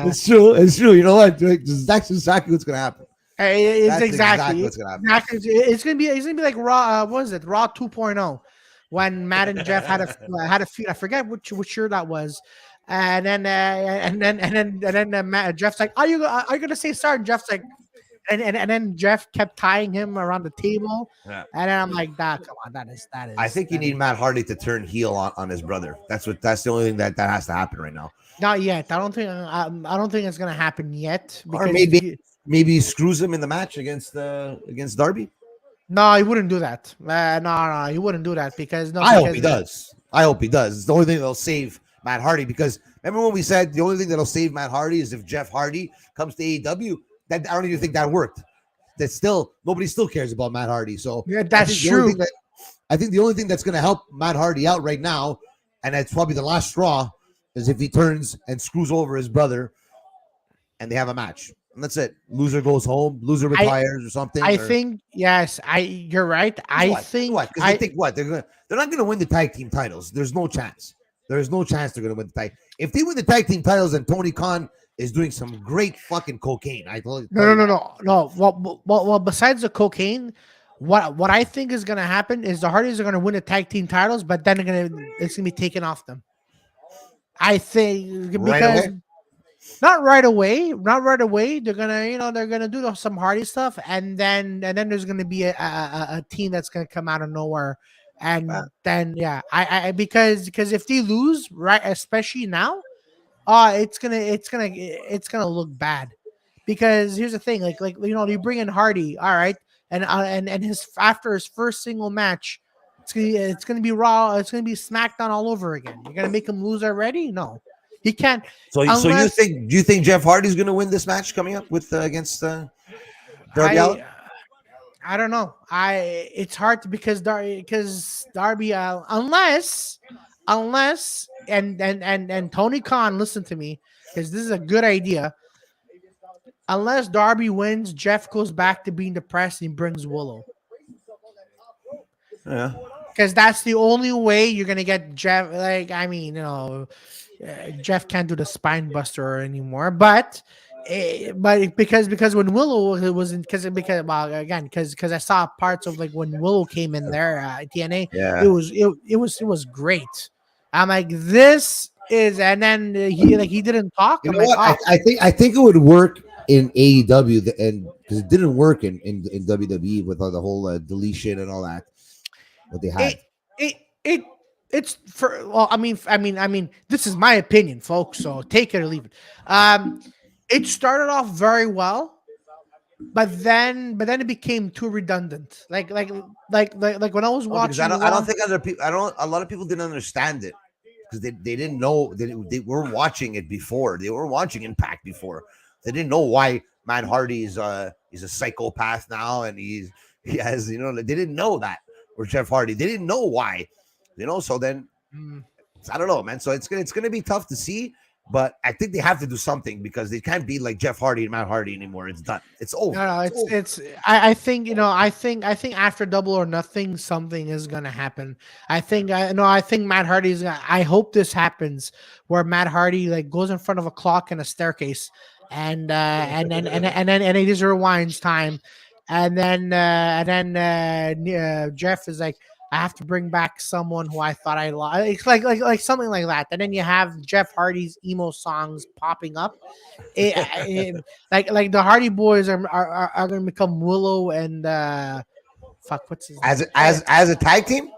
It's true. It's true. You know what? That's exactly what's gonna happen. it's That's exactly exactly what's gonna happen. exactly it's gonna be like Raw. What is it? Raw 2.0, when Matt and Jeff had a feud. I forget which year that was. And then Matt, Jeff's like, are you gonna say sorry? And Jeff's like, and then Jeff kept tying him around the table, Yeah. and then I'm like, come on, I think you need Matt Hardy to turn heel on his brother. That's the only thing that has to happen right now. not yet. I don't think it's gonna happen yet, Or because maybe he screws him in the match against Darby. no, he wouldn't do that. No, he wouldn't do that, because no, I hope because he does. I hope he does. It's the only thing that'll save Matt Hardy, because remember when we said the only thing that'll save Matt Hardy is if Jeff Hardy comes to AEW. That I don't even think that worked. That still nobody still cares about Matt Hardy. So yeah, that's true. I think the only thing that's going to help Matt Hardy out right now, and it's probably the last straw, is if he turns and screws over his brother, and they have a match, and that's it. Loser goes home. Loser retires or something. I think yes. You're right. I think what? Because they think what they're not going to win the tag team titles. There's no chance. There's no chance they're going to win the tag. If they win the tag team titles, and Tony Khan is doing some great fucking cocaine. No. Well, besides the cocaine, what I think is gonna happen is the Hardys are gonna win the tag team titles, but then it's gonna be taken off them. I think, Right because away? not right away, not right away. They're gonna do some Hardy stuff, and then there's gonna be a team that's gonna come out of nowhere, and then yeah, I because if they lose, right, especially now, it's gonna look bad, because here's the thing, you bring in Hardy, all right, and his after his first single match, it's gonna be Raw, it's gonna be SmackDown all over again. You're gonna make him lose already? No, he can't. So Unless do you think Jeff Hardy's going to win this match coming up with against Darby Allin? I don't know. It's hard because Darby, unless and Tony Khan, listen to me, because this is a good idea. Unless Darby wins, Jeff goes back to being depressed and brings Willow, Yeah. because that's the only way you're gonna get Jeff. Jeff can't do the spine buster anymore, but because when Willow was in, because well, again, because I saw parts of, like, when Willow came in there at TNA, Yeah. it was great. I'm like, this is, and then he didn't talk. You I'm know like, what? oh, I think it would work in AEW, and because it didn't work in WWE with all the whole deletion and all that what they had. it it it's for, well, this is my opinion, folks, so take it or leave it. It started off very well, but then it became too redundant, like when I was Because watching I don't Raw. think a lot of people didn't understand it. because they didn't know they were watching it before. They were watching Impact before. They didn't know why Matt Hardy is a psychopath now, and he has they didn't know that, or Jeff Hardy. They didn't know why, So then Mm. I don't know, man. So it's gonna be tough to see. But I think they have to do something because they can't be like Jeff Hardy and Matt Hardy anymore. It's done. It's over. No, no, It's over. it's. I think I think after Double or Nothing, something is gonna happen. I think Matt Hardy's. I hope this happens where Matt Hardy like goes in front of a clock and a staircase, and it just rewinds time, and then Jeff is like, I have to bring back someone who I thought I lost. It's like something like that. And then you have Jeff Hardy's emo songs popping up. Like the Hardy Boys are going to become Willow and fuck, what's his name? As a tag team.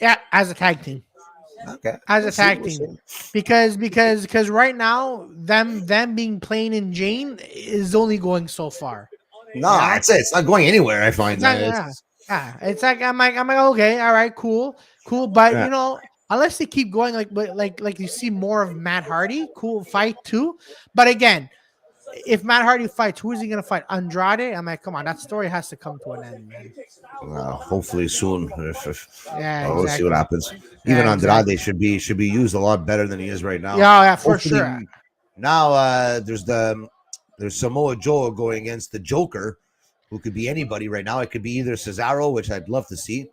Yeah, as a tag team. Okay, As we'll a see. tag We'll team. see. Because right now them being Plain and Jane is only going so far. No, Yeah. that's it. It's not going anywhere. I find It's not, that. yeah. Yeah. It's like I'm like okay, all right, cool. But Yeah. unless they keep going like you see more of Matt Hardy, cool fight too. But again, if Matt Hardy fights, who is he gonna fight? Andrade? I'm like, come on, that story has to come to an end, man. Hopefully soon. Yeah, We'll see what exactly. happens. Even Yeah, exactly. Andrade should be used a lot better than he is right now. Yeah, yeah, for sure. Hopefully now there's Samoa Joe going against the Joker, who could be anybody right now. It could be either Cesaro, which I'd love to see,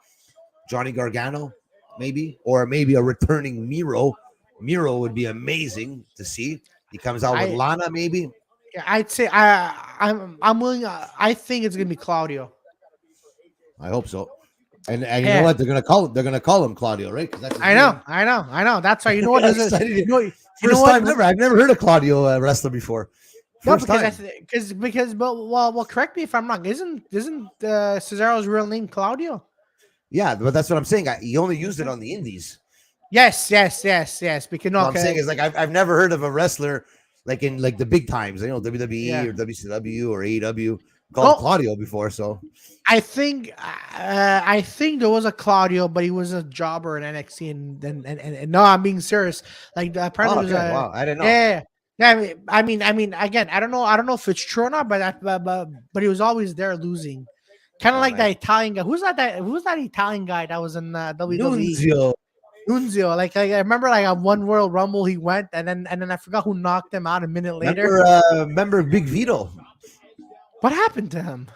Johnny Gargano, maybe, or maybe a returning Miro. Miro would be amazing to see. He comes out with I Lana, maybe. yeah, I'd say I'm willing. I think it's gonna be Claudio. I hope so. And you know Yeah, what? They're gonna call him Claudio, right? Because that's his I know, name. I know, I know. That's why you know what I'm is it? excited. You know First what? time ever. I've never heard of Claudio wrestler before. No, First because time. well, correct me if I'm wrong. Isn't Cesaro's real name Claudio? Yeah, but that's what I'm saying. He only used it on the indies. Yes. Because no, What I'm saying okay, is like I've never heard of a wrestler like in like the big times, WWE yeah. or WCW or AEW called No, Claudio before. So I think there was a Claudio, but he was a jobber in NXT, and no, I'm being serious. Like apparently, oh, it was okay, a wow, I didn't know. yeah. Yeah, I mean, again, I don't know if it's true or not, but he was always there losing, kind of Oh like man, that Italian guy. Who's that Italian guy that was in WWE? Nunzio. Nunzio. Like I remember, like at one Royal Rumble he went, and then I forgot who knocked him out a minute later. Remember Big Vito? What happened to him?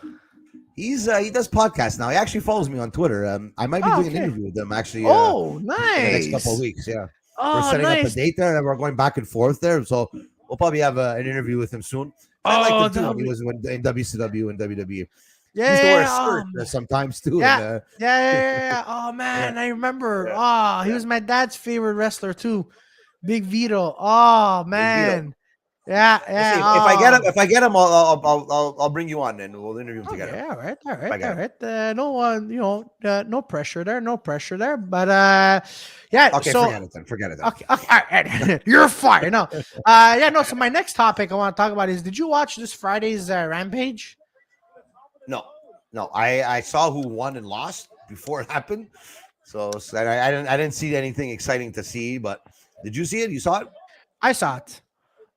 He does podcasts now. He actually follows me on Twitter. I might be Oh, doing an okay. interview with him actually Oh, in the next couple of nice. weeks. Yeah, we're Oh, setting up a nice. date there, and we're going back and forth there. So we'll probably have an interview with him soon. I liked Oh, him too that'll when he be was in WCW and WWE. He used to wear a yeah. skirt sometimes too, and Yeah, yeah. Oh yeah, man, I remember. yeah, Oh, he yeah. was my dad's favorite wrestler too, Big Vito. Oh Big Vito. man, yeah, We'll see yeah. if I get him. Oh, If I get him, I'll bring you on and we'll interview him together. okay. All right, all If I right, get all him. right. No one, no pressure there, no pressure there. But yeah. Okay, So forget it then. Forget it then. okay, all right. You're fired. No, yeah, no. So my next topic I want to talk about is: did you watch this Friday's Rampage? No, no. I saw who won and lost before it happened. So I didn't see anything exciting to see. But did you see it? You saw it? I saw it.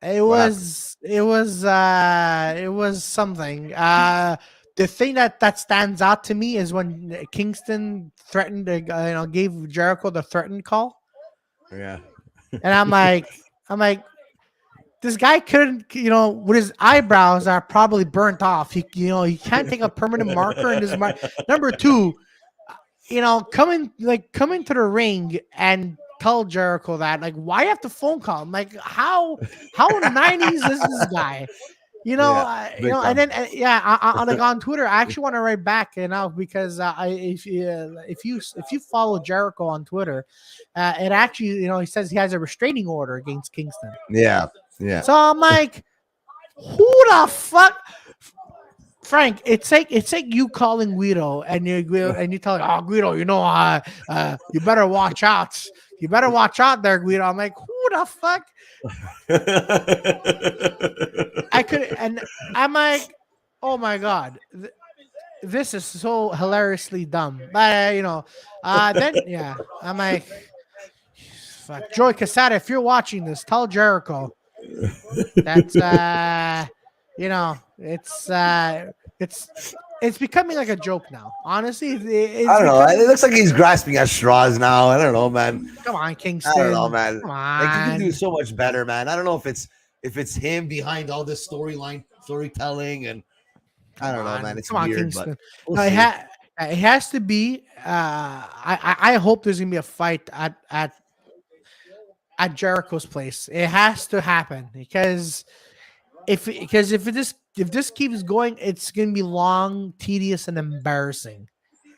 It What happened? was it was something. The thing that stands out to me is when Kingston threatened to gave Jericho the threatened call, Yeah. and I'm like this guy couldn't with his eyebrows are probably burnt off. He can't take a permanent marker in his mind. Number two, coming to the ring and tell Jericho that, like, why have to phone call him? Like, how 90s is this guy? Yeah. Big And time. then like on Twitter, I actually want to write back, because if you follow Jericho on Twitter, it actually he says he has a restraining order against Kingston. Yeah. Yeah. So I'm like, who the fuck? Frank, it's like you calling Guido and you tell him, oh Guido, you better watch out. You better watch out there, Guido. I'm like, who the fuck? I could, and I'm like, oh my god, this is so hilariously dumb. But then yeah, I'm like, Fuck. Joey Casada, if you're watching this, tell Jericho that's you know, it's it's becoming like a joke now. Honestly, I it's don't know. It becoming. looks like he's grasping at straws now. I don't know, man. Come on, I don't know, Kingston. man. Come Like he can do on. so much better, man. I don't know if it's him behind all this storytelling, and I don't know, man. It's Come on, weird, but Kingston. we'll No, see. it has to be. I hope there's gonna be a fight at Jericho's place. It has to happen if this keeps going, it's gonna be long, tedious, and embarrassing.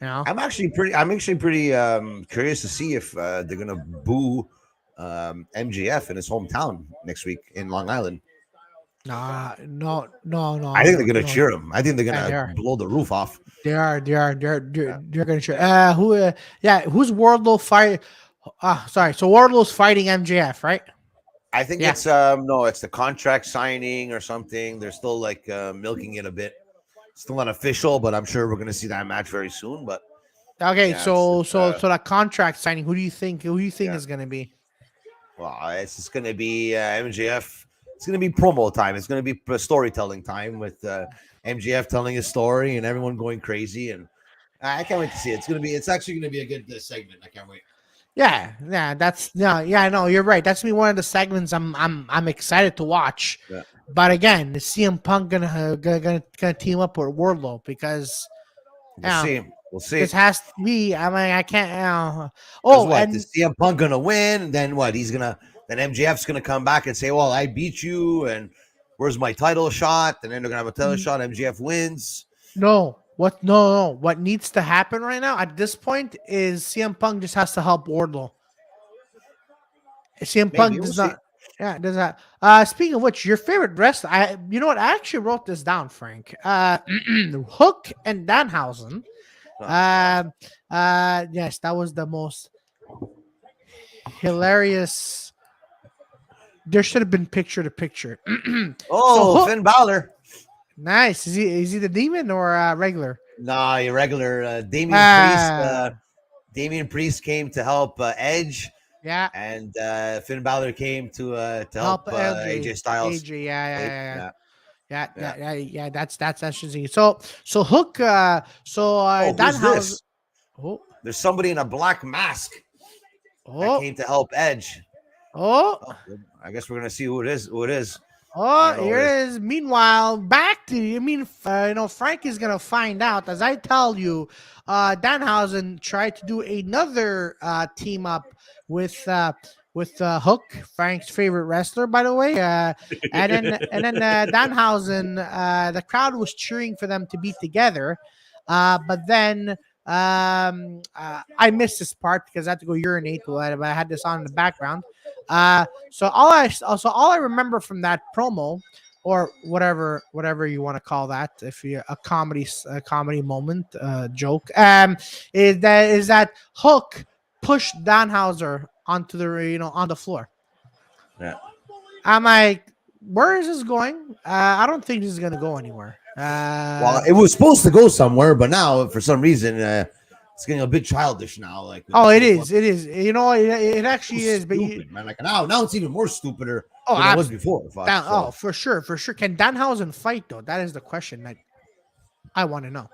You know. I'm actually pretty curious to see if they're gonna boo MGF in his hometown next week in Long Island. Nah, no, no, I no, think they're no, gonna no. cheer him. I think they're Yeah, they gonna are. blow the roof off. They're Yeah. they're gonna show. Who? Yeah, who's Wardlow fight? Sorry. So Wardlow's fighting MJF, right? I think Yeah. it's no, it's the contract signing or something. They're still like milking it a bit. Still not official, but I'm sure we're gonna see that match very soon. But Okay. yeah, So that contract signing. Who do you think? Who do you think yeah. is gonna be? Well, it's just gonna be MJF. It's gonna be promo time. It's gonna be storytelling time with MJF telling his story and everyone going crazy. And I can't wait to see it. It's actually gonna be a good segment. I can't wait. Yeah, yeah. That's no. Yeah, no. You're right. That's me. One of the segments I'm excited to watch. Yeah. But again, is CM Punk gonna team up with Wardlow because We'll see. We'll see. this has to be. I mean, I can't. Because Oh, what? and Is CM Punk gonna win? Then what? Then MJF's gonna come back and say, "Well, I beat you, and where's my title shot?" And then they're gonna have a title shot. MJF wins. no. What? No, no. What needs to happen right now at this point is CM Punk just has to help Wardlow. CM Maybe Punk we'll does see. not. Yeah, does that. Speaking of which, your favorite wrestler. You know what? I actually wrote this down, Frank. Hook and Danhausen. Oh, Yes, that was the most hilarious. There should have been picture to picture. oh, Hook, Finn Balor. nice. Is he the demon or regular? Nah, your regular Damian Priest. Uh Damian Priest came to help Edge, yeah. and Finn Balor came to Help help LJ. AJ Styles. AJ, yeah, yeah, yeah. Yeah, Yeah, yeah. yeah, yeah, yeah. That's interesting. So Hook, Oh, who's Danhausen. this? Oh, There's somebody in a black mask that oh, came to help Edge. oh. Oh, I guess we're gonna see who it is. Who it is? I Oh, don't know who here it is. it is. Meanwhile, back to Frank is gonna find out. As I tell you, Danhausen tried to do another team up with Hook, Frank's favorite wrestler, by the way. And then Danhausen, the crowd was cheering for them to be together, but then. I missed this part because I had to go urinate, but I had this on in the background. So all I remember from that promo, or whatever you want to call that, if you a comedy moment, joke, is that Hook pushed Danhauser onto on the floor. Yeah. I'm like, where is this going? I don't think this is gonna go anywhere. Well, it was supposed to go somewhere, but now for some reason it's getting a bit childish now. Like, Oh, it is. It is. It actually is. But stupid, man. Like now it's even more stupider oh, than it was before. oh, for sure, for sure. Can Danhausen fight though? That is the question that I want to know.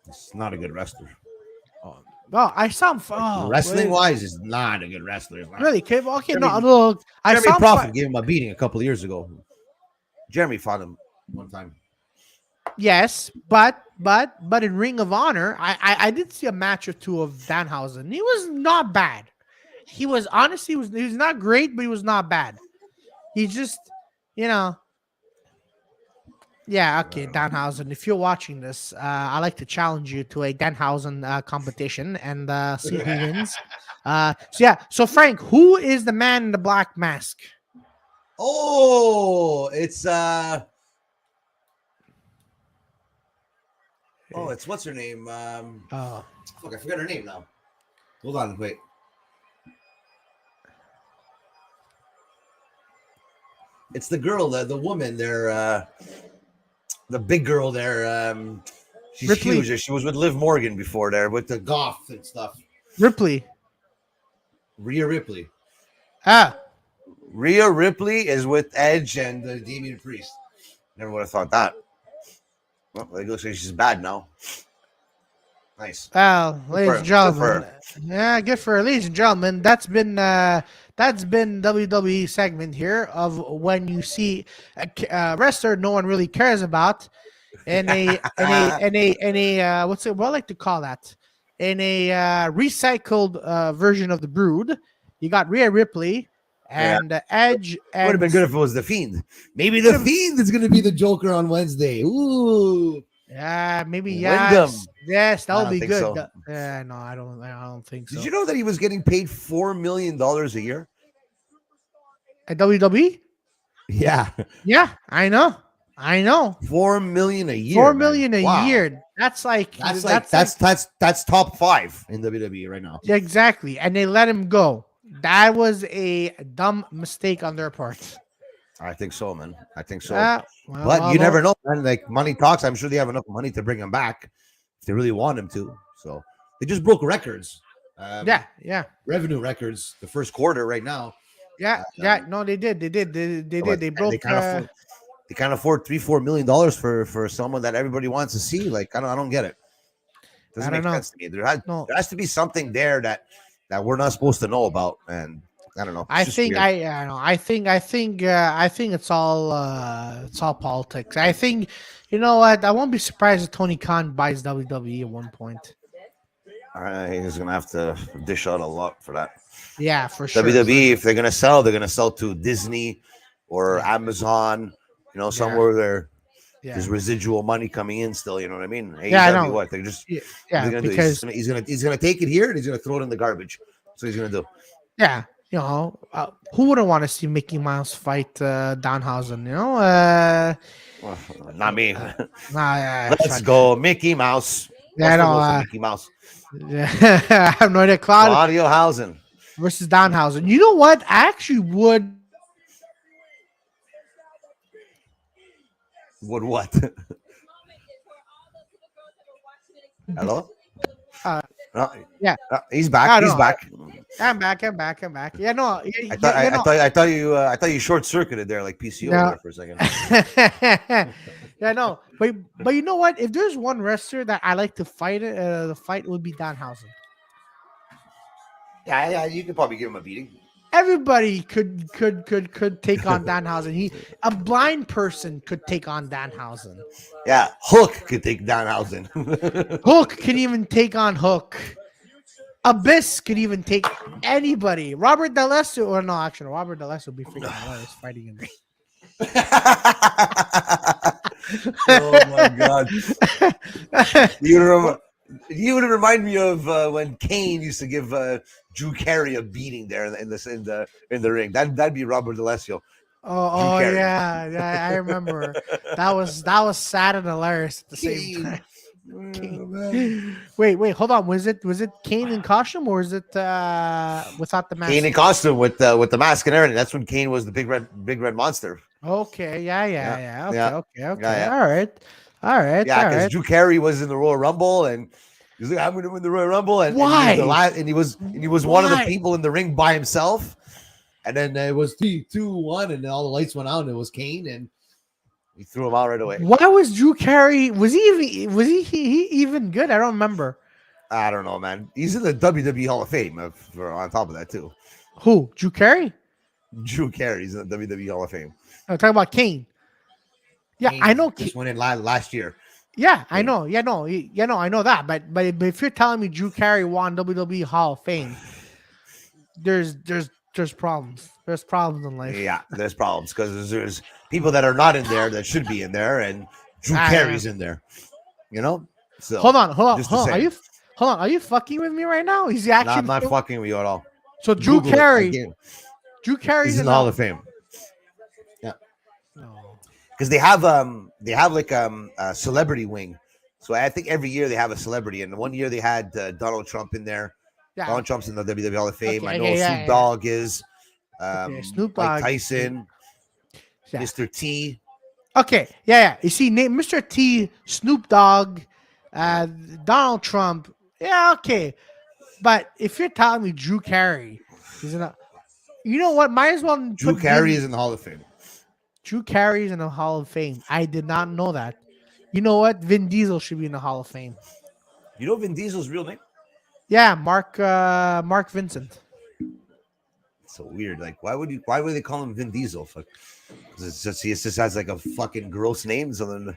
It's not a good wrestler. Well, I saw him. Oh, Wrestling wise, is not a good wrestler. It's not. really? Okay, no. Jeremy- Look, I Jeremy saw him. Prophet gave him a beating a couple of years ago. Jeremy fought him one time. Yes, but in Ring of Honor, I did see a match or two of Danhausen. He was not bad. He was honestly he was not great, but he was not bad. He just, you know. Yeah, okay, Danhausen. If you're watching this, I like to challenge you to a Danhausen competition and see who wins. So Frank, who is the man in the black mask? Oh, it's it's what's her name? Oh, Fuck, I forgot her name now. Hold on, wait. It's the girl, the woman there, the big girl there. She's Ripley. huge. She was with Liv Morgan before there with the goth and stuff. Ripley. Rhea Ripley. Ah, Rhea Ripley is with Edge and Damian Priest. Never would have thought that. Well, it looks like she's bad now. Nice. well, Good for ladies and her. Good for gentlemen, her. yeah, good for her. Ladies and gentlemen. That's been WWE segment here of when you see a wrestler no one really cares about in a what's it? What I like to call that? In a recycled version of the Brood. You got Rhea Ripley Yeah. and Edge Would have and been good if it was the Fiend. Maybe the Fiend is going to be the Joker on Wednesday. Ooh, yeah, maybe Wyndham. yes, that I would don't be think good. so. Yeah, no, I don't think so. Did you know that he was getting paid $4 million a year? At WWE? Yeah, Yeah, I know. 4 million a year. 4 million man. a Wow. year. That's like That's top 5 in WWE right now. exactly. And they let him go. That was a dumb mistake on their part. I think so, man. I think so. Well, But you never although- know, man. Like money talks. I'm sure they have enough money to bring him back if they really want him to. So they just broke records. yeah. Revenue records the first quarter right now. No, they did. They did. They But did. They broke. They can't afford $3-4 million for someone that everybody wants to see. Like I don't get it. Doesn't I don't make know. sense to me. No. There has to be something there that we're not supposed to know about, and I don't know. It's I just think weird. I don't know. I think it's all politics. I think you know what? I won't be surprised if Tony Khan buys WWE at one point. He's gonna have to dish out a lot for that. Yeah, for sure. WWE, if they're gonna sell to Disney or Amazon. You know, somewhere there's residual money coming in still. You know what I mean? Hey, Yeah, I know. what they're just Yeah, gonna because do. He's gonna take it here and he's gonna throw it in the garbage. That's what he's gonna do. yeah, you know, who wouldn't want to see Mickey Mouse fight Danhausen? You know, Well, not me. Let's go, Mickey Mouse. Yeah, no, Mickey Mouse. Yeah, I have no idea. Claudio Housen versus Danhausen. You know what? I actually would. Would what? Hello? No, Yeah. He's back. He's no. back. I'm back. Yeah, no. I thought you short circuited there like PCO there for a second. Yeah, no. But you know what? If there's one wrestler that I like to fight, the fight would be Danhausen. Yeah, you could probably give him a beating. Everybody could take on Danhausen. A blind person could take on Danhausen. Yeah, Hook could take Danhausen. Hook can even take on Hook. Abyss could even take anybody. Robert D'Alessio, or no, actually, Robert D'Alessio would be freaking hilarious fighting him. Oh my god! You would remind me of when Kane used to give Drew Carey a beating there in the ring. That'd be Robert D'Alessio. Oh yeah, I remember. That was sad and hilarious at the same time. Wait, hold on. Was it Kane in costume or is it without the mask? Kane in costume with the mask and everything. That's when Kane was the big red monster. Okay, yeah. Okay. Yeah. All right. Yeah, because Drew Carey was in the Royal Rumble and he's like, I'm going to win the Royal Rumble, and why? And he was one of the people in the ring by himself. And then it was 3, 2, 1, and then all the lights went out, and it was Kane, and he threw him out right away. Why was Drew Carey? Was he even good? I don't remember. I don't know, man. He's in the WWE Hall of Fame. On top of that, too. Who? Drew Carey? Drew Carey's in the WWE Hall of Fame. I'm talking about Kane. Yeah, Kane I know. Just went in last year. Yeah, I know. I know that. But if you're telling me Drew Carey won WWE Hall of Fame, there's problems. There's problems in life. Yeah, there's problems because there's people that are not in there that should be in there, and Drew Carey's in there. You know. So hold on. Are you fucking with me right now? Is he actually? No, I'm not fucking with you at all. So Drew Carey's in the Hall of Fame. Yeah. Because they have like a celebrity wing, so I think every year they have a celebrity. And one year they had Donald Trump in there. Yeah. Donald Trump's in the WWE Hall of Fame. I know Snoop Dogg is. Snoop Dogg, Mike Tyson, Mr. T. Okay, yeah. You see, Mr. T, Snoop Dogg, Donald Trump. Yeah, okay. But if you're telling me Drew Carey He's in a. You know what? Might as well Drew put Carey Vin. is in the Hall of Fame. Drew Carey's in the Hall of Fame. I did not know that. You know what? Vin Diesel should be in the Hall of Fame. You know Vin Diesel's real name? Yeah, Mark Vincent. It's so weird. Like, why would they call him Vin Diesel? Fuck. 'Cause he just has like a fucking gross name, so then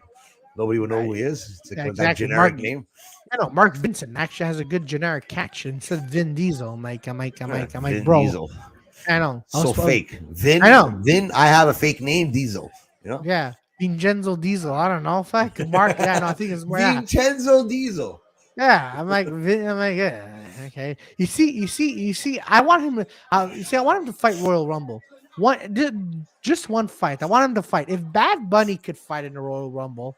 nobody would know who he is. It's like Yeah, that exactly. generic name. I know Mark Vincent actually has a good generic catch instead of Vin Diesel. I'm like, Vin bro. Diesel. I know. So fake. Vin. I know. Vin. I have a fake name, Diesel. You know. Yeah, Vincenzo Diesel. I don't know. Fuck Mark. Yeah, no, I think it's more. Yeah, Vincenzo Diesel. yeah. I'm like, yeah. Okay. You see. I want him to. You see, I want him to fight Royal Rumble. Just one fight. I want him to fight. If Bad Bunny could fight in the Royal Rumble,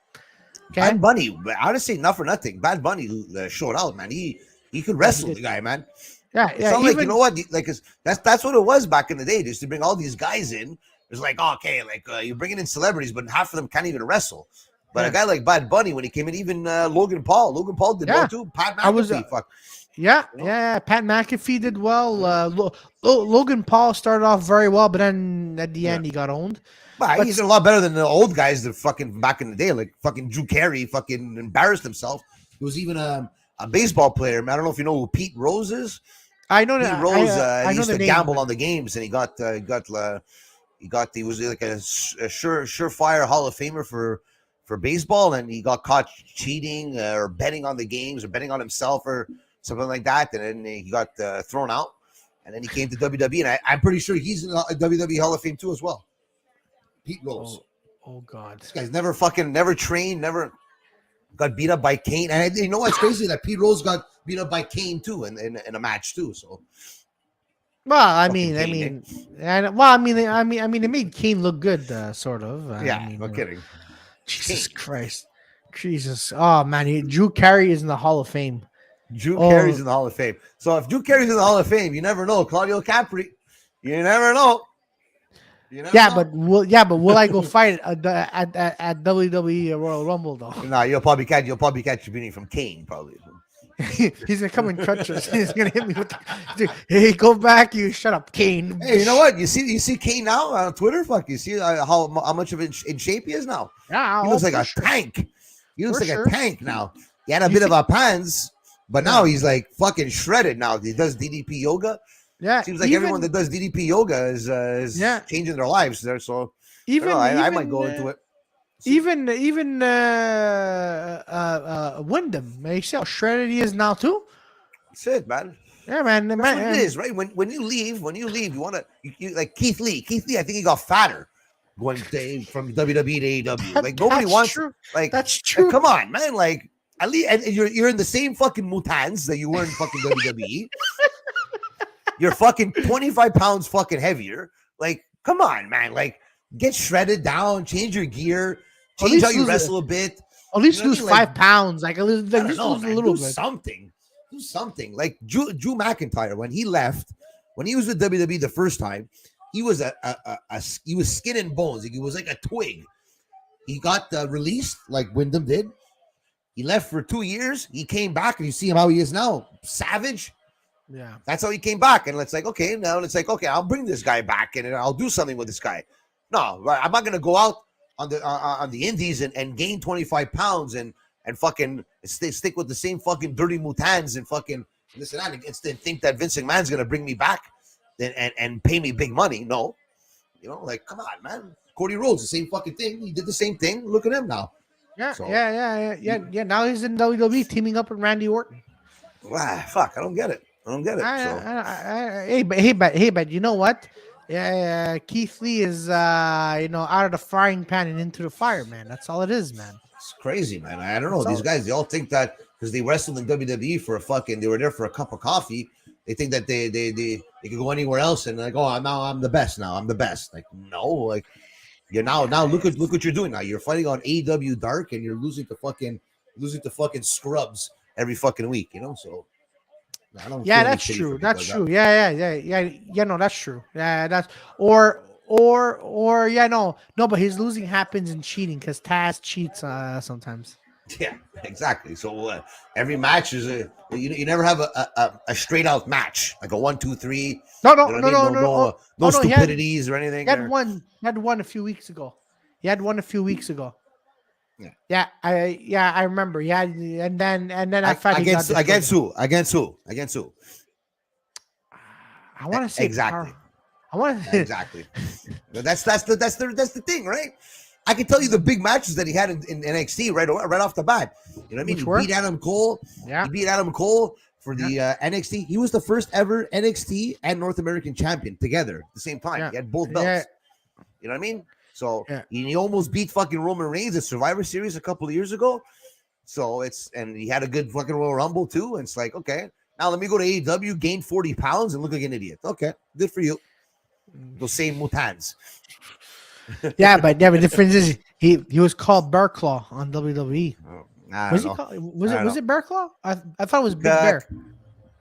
okay. Bad Bunny. Honestly, not for nothing. Bad Bunny showed out, man. He could Yeah, he wrestle did. the guy, man. Yeah, It's yeah. not like you Even know what, like that's what it was back in the day. They used to bring all these guys in. It's like okay, like you're bringing in celebrities, but half of them can't even wrestle. But a yeah, guy like Bad Bunny, when he came in, even Logan Paul did well yeah. too. Pat I was. McAfee, fuck, Yeah, you know. yeah. Pat McAfee did well. Logan Paul started off very well, but then at the Yeah, end he got owned. but But he's a lot better than the old guys that fucking back in the day, like fucking Drew Carey, fucking embarrassed himself. He was even a baseball player. Man, I don't know if you know who Pete Rose is. I know Pete that Rose, I he know used the to name. gamble on the games, and he was like a surefire Hall of Famer for baseball, and he got caught cheating or betting on the games or betting on himself or something like that, and then he got thrown out, and then he came to WWE, and I'm pretty sure he's in the WWE Hall of Fame too as well. Pete Rose. Oh, oh God. This guy's never trained, never got beat up by Kane, and you know what's crazy that Pete Rose got beat up by Kane too in a match too. So Well, fucking Kane, eh? it made Kane look good, sort of. Yeah, no kidding. Jesus Kane. Christ, Jesus. Oh man, Drew Carey is in the Hall of Fame. Drew Oh, Carey's in the Hall of Fame. So if Drew Carey's in the Hall of Fame, you never know. Claudio Capri, you never know. You never yeah, know. but will I go fight at WWE Royal Rumble though? No, you'll probably catch you beating from Kane, probably. He's gonna come in crutches. He's gonna hit me with the, hey, go back, you shut up, Kane. Hey, you know what? You see Kane now on Twitter. Fuck, you see how much of in shape he is now. Yeah, He looks like for a sure. tank. He looks For like sure. a tank now. He had a You bit see- of a pants, but now Yeah. he's like fucking shredded. Now he does DDP yoga. Yeah, Seems like everyone that does DDP yoga is Yeah. changing their lives there. So even I might go into it. even Wyndham. You see how shredded he is now too. That's it, man. Yeah, man. That's what it is, right? When you leave, you want to you like Keith Lee. Keith Lee, I think he got fatter going from WWE to AEW. Like nobody That's wants. true. Like That's like, true. come on, man. Like at least and you're in the same fucking mutans that you were in fucking WWE. You're fucking 25 pounds fucking heavier. Like, come on, man. Like, get shredded down, change your gear, At change least how you lose it. wrestle a bit. At least You know what I lose mean? Like, 5 pounds. Like at least, I don't know, lose a man. little Do bit. something. Do something. Like Drew McIntyre, when he left, when he was with WWE the first time, he was he was skin and bones. He was like a twig. He got released like Wyndham did. He left for 2 years. He came back, and you see him how he is now, savage. Yeah. That's how he came back, and it's like okay, now it's like okay, I'll bring this guy back, and I'll do something with this guy. No, right? I'm not gonna go out on the indies and gain 25 pounds and fucking stick with the same fucking dirty mutans and fucking this and that and think that Vince McMahon's gonna bring me back and pay me big money. No, you know, like come on, man. Cody Rhodes, the same fucking thing. He did the same thing. Look at him now. Yeah, So- yeah. Now he's in WWE teaming up with Randy Orton. Fuck, I don't get it. So But you know what? Yeah, Keith Lee is out of the frying pan and into the fire, man. That's all it is, man. it's crazy, man. I don't know. So- These guys, they all think that because they wrestled in WWE for they were there for a cup of coffee. They think that they could go anywhere else and like, oh, now I'm the best. Now I'm the best. Like, no, like you're now look what you're doing now. You're fighting on AEW Dark and you're losing to fucking scrubs every fucking week. You know, so I don't. Yeah, feel any that's pity for true. people That's like that. true. Yeah. No, that's true. Yeah, that's or yeah, no. But his losing happens in cheating because Taz cheats sometimes. Yeah, exactly. So every match is you never have a straight out match like a 1, 2, 3. No, You no, know what I no, mean? no, No, no. Oh, no oh no, stupidities or he anything. had Or one. He had one a few weeks ago. He had one a few weeks ago. yeah. I remember. Yeah, and then after that he got destroyed. Against who? I want to say Exactly. Car. I want to. Exactly. That's the thing, right? I can tell you the big matches that he had in NXT right off the bat. You know what I mean? Which He were? beat Adam Cole. Yeah. He beat Adam Cole for Yeah. the NXT. He was the first ever NXT and North American champion together at the same time. Yeah. He had both Yeah. belts. You know what I mean? So Yeah. he almost beat fucking Roman Reigns at Survivor Series a couple of years ago. So and he had a good fucking Royal Rumble too. And it's like, okay, now let me go to AEW, gain 40 pounds, and look like an idiot. Okay, good for you. Those same mutants. But the difference is he was called Bear Claw on WWE. I Was don't he know. called? Was it Bear Claw? I thought it was Big Uh, Bear.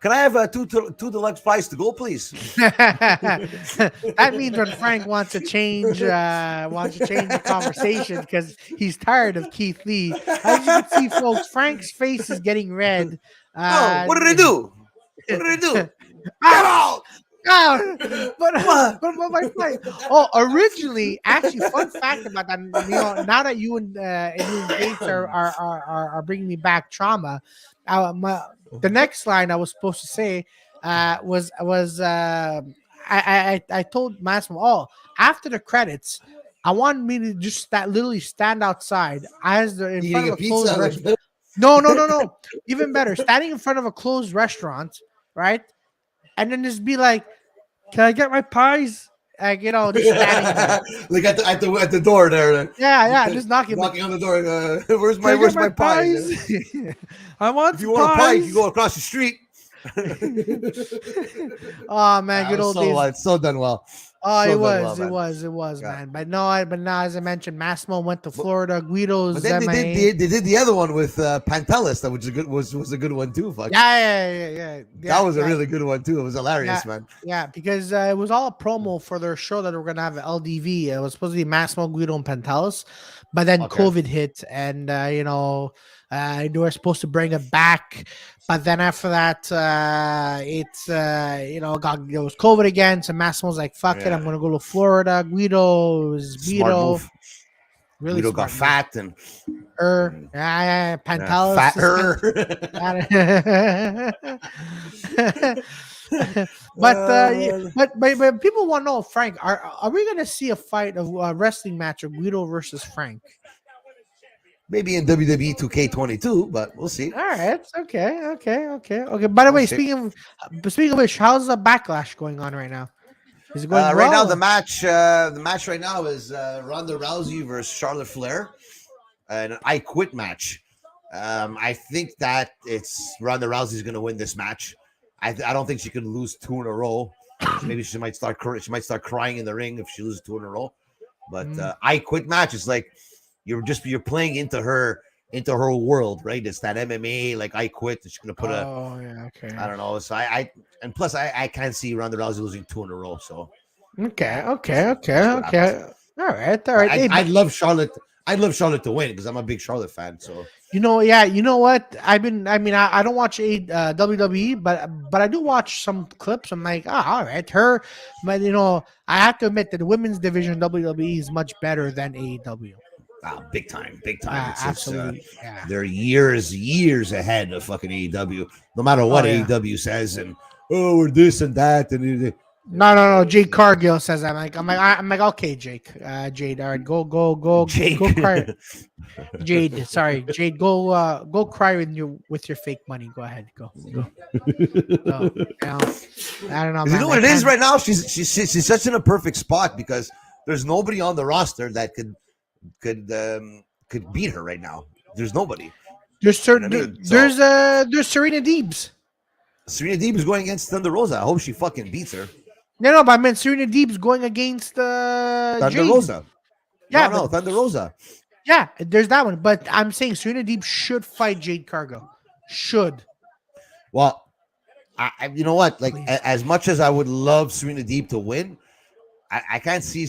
Can I have two deluxe flights to go, please? That means when Frank wants to change the conversation because he's tired of Keith Lee. As you can see, folks, Frank's face is getting red. Oh, what did I do? What did I do? Get Ah! out! Ah! but What? my point. Oh, originally, actually, fun fact about that. Now that you and Gates are bringing me back trauma. The next line I was supposed to say was I told Massimo, after the credits, I wanted me to just literally stand outside as in Eating front a of a closed pizza. restaurant. No. Even better, standing in front of a closed restaurant, right? And then just be like, "Can I get my pies?" Like, just standing there. Like at the door there. Yeah, just knocking. Knocking on the door. Where's Can I where's get my pies? I want If you want a pie, you go across the street. Oh man, good old days. It's so done well. Oh, So it done was, well, man. it was, Yeah. man. But now, as I mentioned, Massimo went to Florida. Guido's But then MIA. they did the other one with Pantelis, that was a good one too. Fuck. Yeah. That was a really good one too. It was hilarious, man. Yeah, because it was all a promo for their show that we're gonna have at LDV. It was supposed to be Massimo, Guido, and Pantelis, but then Okay. COVID hit, and they were supposed to bring it back, but then after that, it was COVID again. So Massimo's like, "Fuck it, Yeah. I'm gonna go to Florida." Guido was Smart move. really Guido got smart fat and Pantelis. fatter. But people want to know, Frank, are we going to see a fight of wrestling match of Guido versus Frank? Maybe in WWE 2K22, but we'll see. All right, okay. By the way, Okay. speaking of which, how's the backlash going on right now? Is it going well? Right now, the match right now is Ronda Rousey versus Charlotte Flair, an I Quit match. I think that it's Ronda Rousey's going to win this match. I don't think she could lose 2 in a row. Maybe she might start crying in the ring if she loses 2 in a row. But I Quit match is like you're playing into her world, right? It's that MMA, like I Quit. She's going to put okay. I don't know. So and plus I can't see Ronda Rousey losing 2 in a row. So okay. All right. I'd love Charlotte. I'd love Charlotte to win because I'm a big Charlotte fan. So you know what? I don't watch WWE, but I do watch some clips. I'm like, all right, but I have to admit that the women's division in WWE is much better than AEW. Big time. Absolutely. They're years ahead of fucking AEW. No matter what AEW says, and we're this and that, and no. Jade Cargill says I'm like okay, Jade. All right, go, Jake. go cry. Jade, sorry, Jade, go cry with your fake money. Go ahead, go. I don't know. You know what it is right now? She's such in a perfect spot because there's nobody on the roster that could beat her right now. There's nobody. There's Serena Deebs. Serena Deeb is going against Thunder Rosa. I hope she fucking beats her. No, but I meant Serena Deeb's going against Thunder Jade. Rosa. Yeah, no, Thunder Rosa. Yeah, there's that one. But I'm saying Serena Deeb should fight Jade Cargill. Should. Well, you know what? Like, as much as I would love Serena Deeb to win, I can't see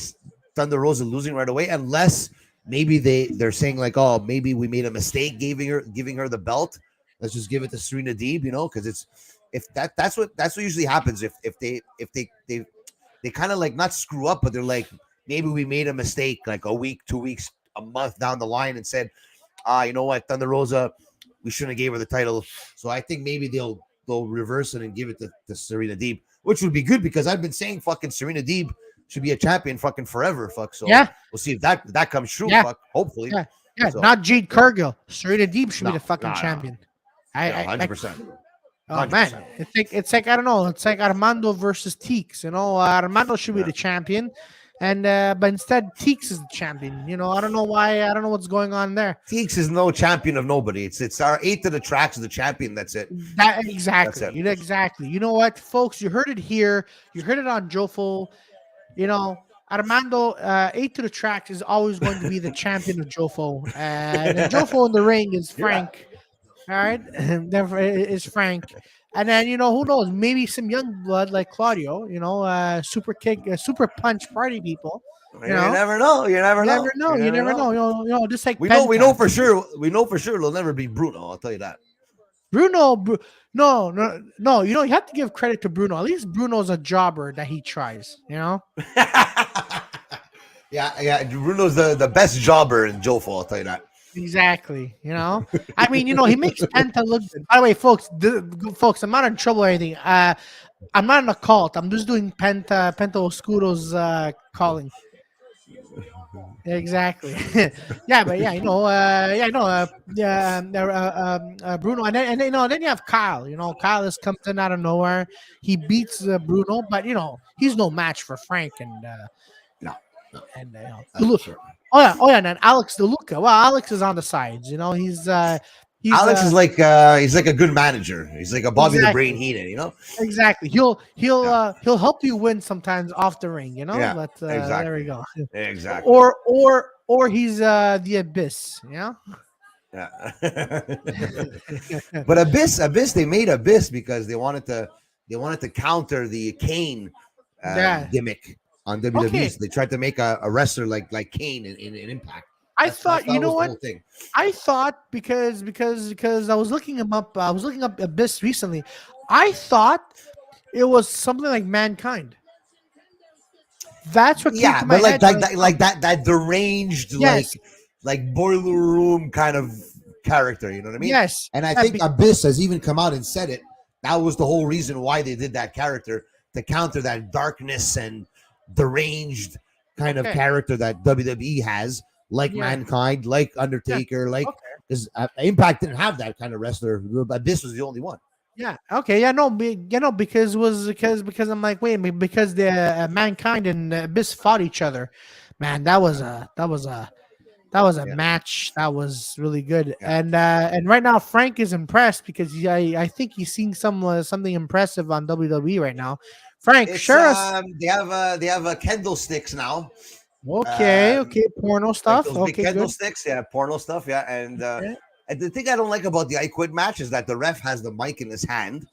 Thunder Rosa losing right away unless maybe they're saying like, oh, maybe we made a mistake giving her the belt. Let's just give it to Serena Deeb, because it's if that's what usually happens if they kind of like not screw up, but they're like, maybe we made a mistake like a week, 2 weeks, a month down the line and said, you know what, Thunder Rosa, we shouldn't have gave her the title. So I think maybe they'll reverse it and give it to Serena Deeb, which would be good because I've been saying fucking Serena Deeb should be a champion fucking forever. Fuck. So Yeah, we'll see if that comes true. yeah, Fuck. Hopefully. yeah, yeah. So Not Jade Cargill. Serena Deeb should be no, the fucking no, no, champion. I, I, I 100%. oh 100%. man, it's like I don't know. It's like Armando versus Teeks. Armando should be Yeah. the champion, and but instead Teeks is the champion. I don't know why. I don't know what's going on there. Teeks is no champion of nobody. It's our eighth of the tracks of the champion. That's it. That exactly. That's it. Exactly. You know what, folks? You heard it here. You heard it on Jofo. Armando, eight to the tracks is always going to be the champion of Jofo. And then Jofo in the ring is Frank. All right, and therefore is Frank. And then who knows? Maybe some young blood like Claudio. Super kick, super punch party people. You never know. You never know. You never know. Just like we know for sure. We know for sure it'll never be Bruno. I'll tell you that. Bruno, no. You have to give credit to Bruno. At least Bruno's a jobber that he tries. Yeah. Bruno's the best jobber in Jofo. I'll tell you that. Exactly. I mean, he makes Penta look good. By the way, folks, I'm not in trouble or anything. I'm not in a cult. I'm just doing Penta Oscuro's calling. Exactly. Yeah, but yeah, Bruno, and then you have Kyle. Kyle just comes in out of nowhere. He beats Bruno, but he's no match for Frank No. and That's sure. Oh yeah, and then Alex DeLuca. Well, Alex is on the sides. He's Alex is like he's like a good manager. He's like a Bobby the Brain Heenan. Exactly. He'll help you win sometimes off the ring. Yeah, But exactly. there we go. Exactly. Or he's the Abyss. Yeah. Yeah. But Abyss, they made Abyss because they wanted to counter the Kane gimmick on WWE. Okay. So they tried to make a wrestler like Kane in Impact. I thought, that was the what? whole thing. I thought because I was looking him up. I was looking up Abyss recently. I thought it was something like Mankind. That's what came to my but head. like that deranged, Yes. like boiler room kind of character. You know what I mean? Yes. And I think Abyss has even come out and said it. That was the whole reason why they did that character, to counter that darkness and deranged kind of character that WWE has, like Mankind, like Undertaker, like because Impact didn't have that kind of wrestler. Abyss was the only one. Yeah. Okay. Yeah. No. Because I'm like, wait a minute. Because the Mankind and Abyss fought each other. Man, that was a match that was really good. Yeah. And right now Frank is impressed because I think he's seeing something impressive on WWE right now. Frank, share us. They have Kendall sticks now. Okay. Porno stuff. Like those big Okay. Kendall Good. sticks. Yeah, porno stuff. Yeah, and the thing I don't like about the I Quit match is that the ref has the mic in his hand,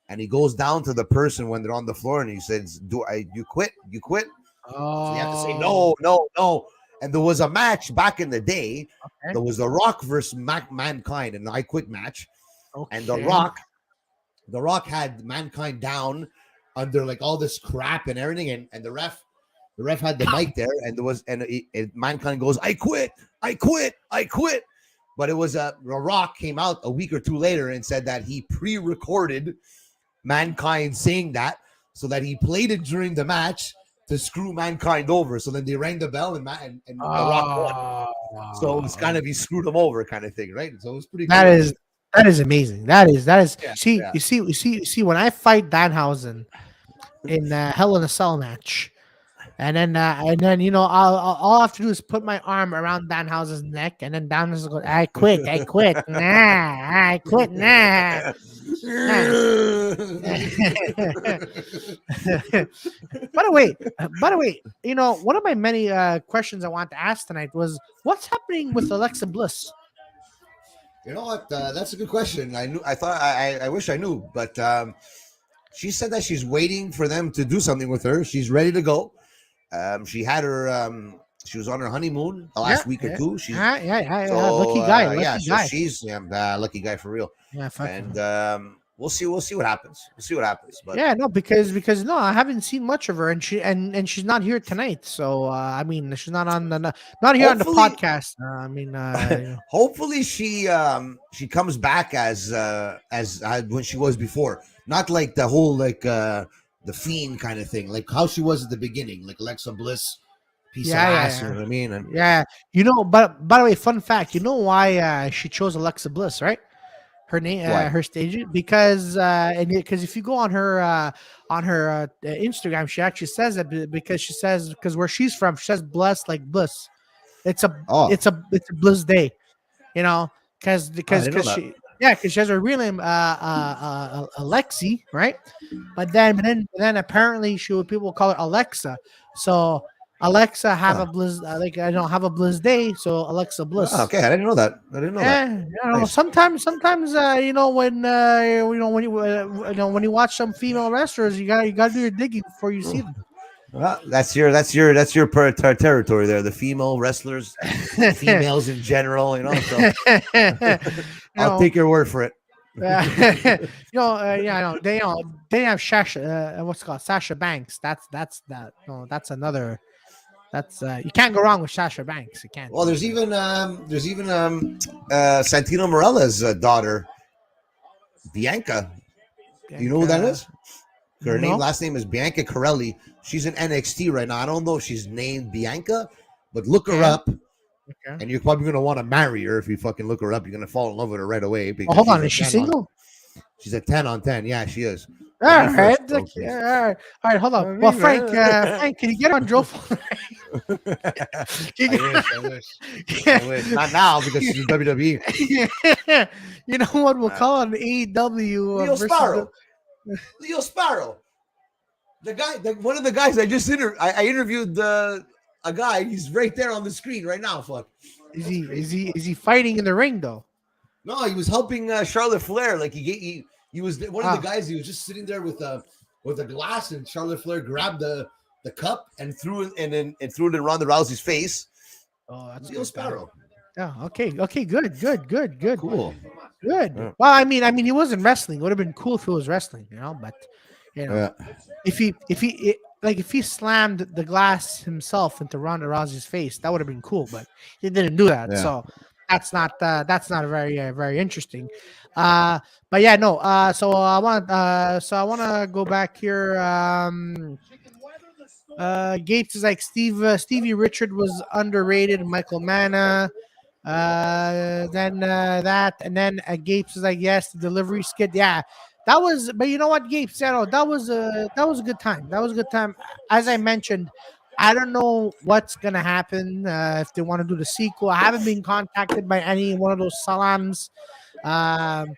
and he goes down to the person when they're on the floor, and he says, you quit? You quit?" Oh. So you have to say no. And there was a match back in the day. Okay. There was The Rock versus Mankind in the I Quit match, Okay. and The Rock had Mankind down under like all this crap and everything, and the ref had the mic there, and there was Mankind goes, I quit. But it was The Rock came out a week or two later and said that he pre-recorded Mankind saying that, so that he played it during the match to screw Mankind over. So then they rang the bell and The Rock won. So it was kind of, he screwed him over kind of thing, right? So it was pretty cool. That is amazing. That is. Yeah, You see. When I fight Danhausen in Hell in a Cell match, and then all I have to do is put my arm around Danhausen's neck, and then Danhausen goes, I quit. Nah, I quit. Nah. By the way, one of my many questions I want to ask tonight was, what's happening with Alexa Bliss? You know what? That's a good question. I wish I knew, but she said that she's waiting for them to do something with her. She's ready to go. She had her She was on her honeymoon the Yeah, last week or yeah, two. She's yeah. so Lucky guy, yeah, lucky so guy. she's lucky guy for real. Yeah, And fucking. we'll see what happens. We'll see what happens. But Yeah, no, because no, I haven't seen much of her, and she's not here tonight. So I mean, she's not on the not here on the hopefully, podcast. I mean, hopefully she comes back as when she was before, not like the whole like the fiend kind of thing, like how she was at the beginning, like Alexa Bliss, piece of yeah, yeah, ass. You yeah, know what I mean? And yeah. You know, but by the way, fun fact. You know why she chose Alexa Bliss, right? Her name, why? her stage, because because if you go on her Instagram, she actually says that because she says because where she's from, she says blessed like bliss. It's a Oh, it's a bliss day, you know, I didn't know because that. she yeah because she has her real name Alexi, right? But then apparently she would people call her Alexa. So Alexa have Huh. a bliss like I don't have a bliss day, so Alexa Ah, bliss. okay, I didn't know that. I didn't know that. Yeah, you know, Nice. sometimes when when you watch some female wrestlers, you got to do your digging before you see them. Well, that's your territory there. The female wrestlers, you females in general, you know. So I'll know, take your word for it. yeah, no, they have Sasha, what's it called Sasha Banks. That's that. No, that's another. That's you can't go wrong with Sasha Banks. You can't. Well, there's even Santino Morella's daughter, Bianca. You know who that Bianca, is? Her no, last name is Bianca Corelli. She's in NXT right now. I don't know if she's named Bianca, but look her okay, up, okay. and you're probably gonna want to marry her if you fucking look her up. You're gonna fall in love with her right away Oh, because hold on, is she single? she's a 10 on 10. Yeah, she is. All When we right, first spoke, all right, all right. Hold I on. Well, mean, Frank, man. Frank, can you get on Jofo? I wish, I wish, I wish. Not now because she's in WWE. You know what? We'll Uh, call it an AEW Leo versus the. Sparrow. Leo Sparrow. The guy, one of the guys I just I interviewed a guy. He's right there on the screen right now. Fuck. Is he fighting in the ring though? No, he was helping Charlotte Flair. Like he was one of the Ah, guys. He was just sitting there with a glass, and Charlotte Flair grabbed the cup and threw it and threw it in Ronda Rousey's face. oh, that's Leo good. Sparrow. Yeah. Okay. Okay. Good. Good. Good. Good. Cool. Good. Yeah. Well, I mean, he wasn't wrestling. It would have been cool if he was wrestling, you know. But you know, Yeah. if he slammed the glass himself into Ronda Rousey's face, that would have been cool. But he didn't do that, Yeah. so that's not very very interesting. Uh, but yeah, no. So I want to go back here. Gates is like Stevie Richard was underrated. Michael Manna. Then that, and then Gapes is like, yes, the delivery skit, yeah, that was. But you know what, Gapes, yeah, no, that was a good time. That was a good time. As I mentioned, I don't know what's gonna happen if they want to do the sequel. I haven't been contacted by any one of those salams. Um,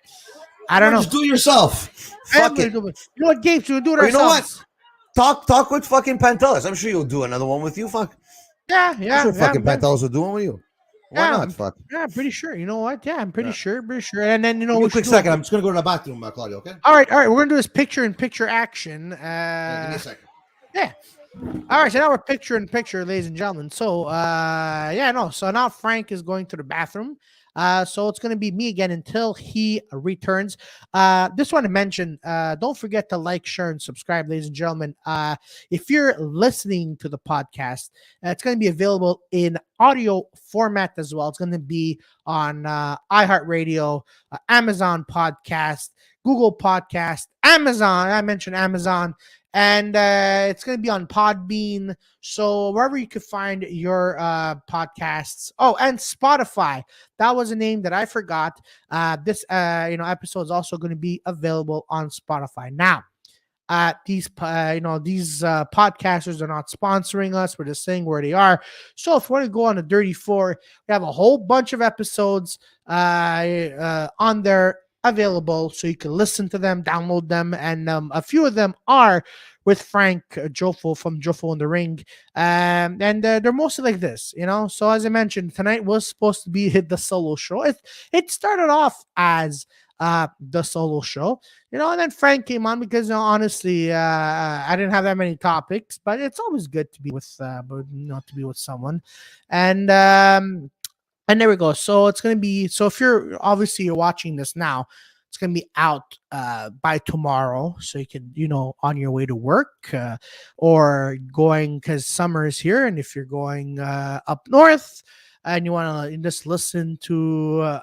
I don't Or know. just do it yourself. I am Fuck gonna it. do it. You know what, Gapes? We'll do it Or you know what? ourselves. Talk with fucking Pantelis. I'm sure you'll do another one with you. Fuck. Yeah, I'm yeah, sure yeah, fucking yeah. Pantelis will do one with you. Why Yeah, not? Fuck. yeah, I'm pretty sure. You know what? Yeah, I'm Yeah. pretty sure. And then you know Give me we a quick should do second. I'm just gonna go to the bathroom, Claudio. Okay. all right. We're gonna do this picture in picture action. Yeah, give me a second. Yeah. All right. So now we're picture in picture, ladies and gentlemen. So yeah, no. So now Frank is going to the bathroom. So it's gonna be me again until he returns. Just want to mention, don't forget to like, share, and subscribe, ladies and gentlemen. If you're listening to the podcast, it's gonna be available in audio format as well. It's gonna be on iHeartRadio, Amazon Podcast, Google Podcast, Amazon. I mentioned Amazon, and it's going to be on Podbean. So wherever you could find your podcasts. Oh, and Spotify. That was a name that I forgot. This episode is also going to be available on Spotify now. These podcasters are not sponsoring us. We're just saying where they are. So if you want to go on a Dirty Four, we have a whole bunch of episodes on there available, so you can listen to them, download them, and a few of them are with Frank Jofo from Jofo In The Ring, and they're mostly like this, you know. So as I mentioned, tonight was supposed to be the solo show. It started off as the solo show, and then Frank came on because honestly, I didn't have that many topics, but it's always good to be with, to be with someone, and and there we go. So it's gonna be, so if you're watching this now, it's gonna be out by tomorrow, so you can, on your way to work, or going, because summer is here, and if you're going up north and you want to just listen to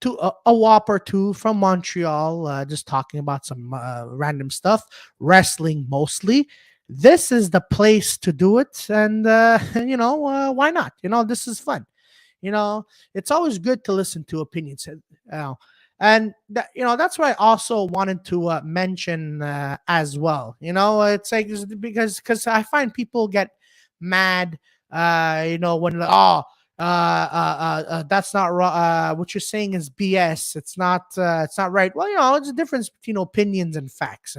to a whop or two from Montreal, just talking about some random stuff, wrestling mostly. This is the place to do it, and why not? This is fun. It's always good to listen to opinions, and that's what I also wanted to mention as well. It's like, because I find people get mad, when that's not what you're saying is BS. It's not right. Well, it's a difference between opinions and facts,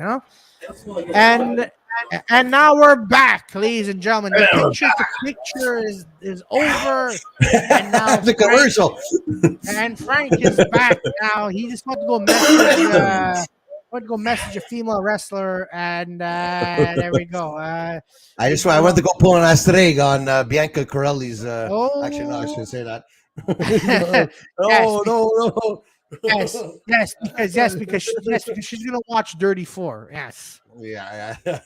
and and now we're back, ladies and gentlemen. The picture is over, and now The commercial. and Frank is back now. He just went to go message a female wrestler, and there we go. I went to go pull an asterisk on Bianca Corelli's. Actually, no, I Oh, shouldn't say that. yes, No. because she's gonna watch Dirty Four. Yes. Yeah. Yeah,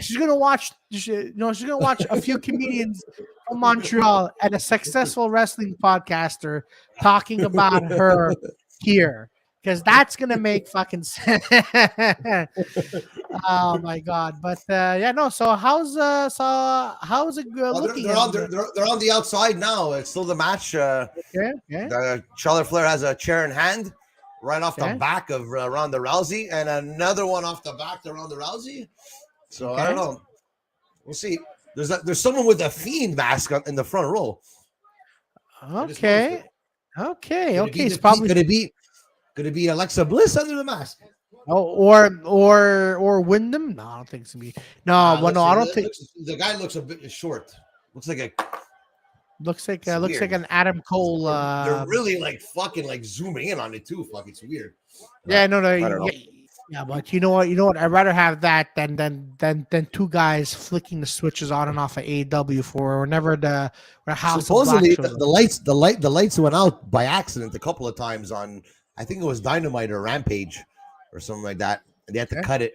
she's gonna watch. She's gonna watch a few comedians from Montreal and a successful wrestling podcaster talking about her here, because that's gonna make fucking sense. Oh my god! But yeah, no. So how's it looking? They're on the outside now. It's still the match. Okay. Charlotte Flair has a chair in hand, right off Okay. the back of Ronda Rousey, and another one off the back of Ronda Rousey. So I don't know. We'll see. There's someone with a Fiend mask in the front row. Okay. It's probably could it be Alexa Bliss under the mask? or Wyndham. No, I don't think it's gonna be. No, I don't think. The guy looks a bit short. Looks like Looks like an Adam Cole. they're really like fucking like zooming in on it too. Fuck, it's weird. Yeah, no, I don't know. yeah, but you know what? I'd rather have that than two guys flicking the switches on and off of AEW for whenever the House Supposedly of Black shows up. the lights went out by accident a couple of times on, I think it was Dynamite or Rampage or something like that, and they had to cut it,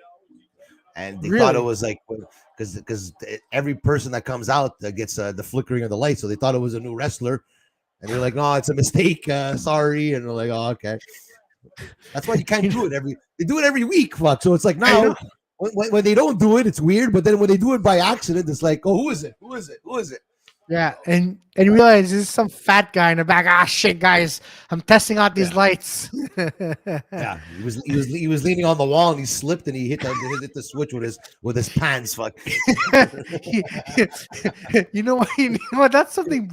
and they thought it Really? was like, because every person that comes out gets the flickering of the light, so they thought it was a new wrestler, and they're like, no, it's a mistake, sorry, and they're like, oh, okay. That's why you can't do it they do it every week, fuck. So it's like, now when they don't do it, it's weird, but then when they do it by accident, it's like, oh, who is it? Yeah, and you realize there's some fat guy in the back. Ah, shit, guys, I'm testing out these lights. Yeah, he was leaning on the wall and he slipped and he hit the switch with his pants. Fuck. You know what? That's something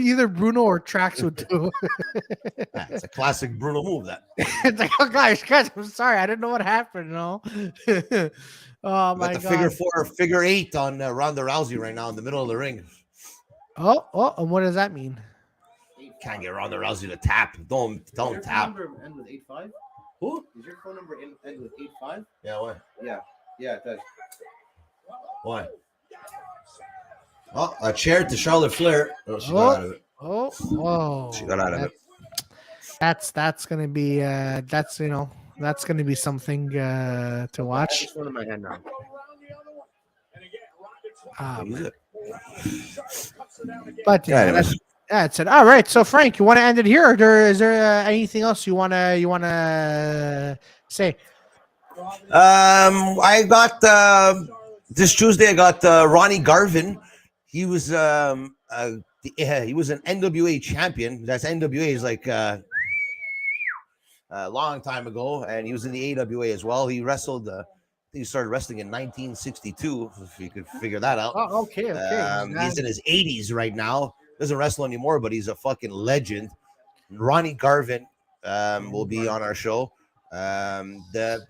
either Bruno or Trax would do. Yeah, it's a classic Bruno move. That. It's like, oh guys, I'm sorry, I didn't know what happened. Oh my god! Figure 8 on Ronda Rousey right now in the middle of the ring. Oh, and what does that mean? Can't get Ronda Rousey to tap. Don't Does tap. your phone number end with 85? Who? Does your phone number end with 85? Yeah, why? Yeah, it does. Why? Oh, a chair to Charlotte Flair. Oh, she got out of it. Oh, She got out of it. That's gonna be that's gonna be something to watch. It's one in my head now. But yeah, that's it. All right, so Frank, you want to end it here, or is there anything else you wanna say? I got this Tuesday. I got Ronnie Garvin. He was he was an NWA champion. That's NWA is like a long time ago, and he was in the AWA as well. He wrestled. He started wrestling in 1962. If you could figure that out. Oh, okay. He's in his 80s right now. Doesn't wrestle anymore, but he's a fucking legend. Ronnie Garvin will be on our show. The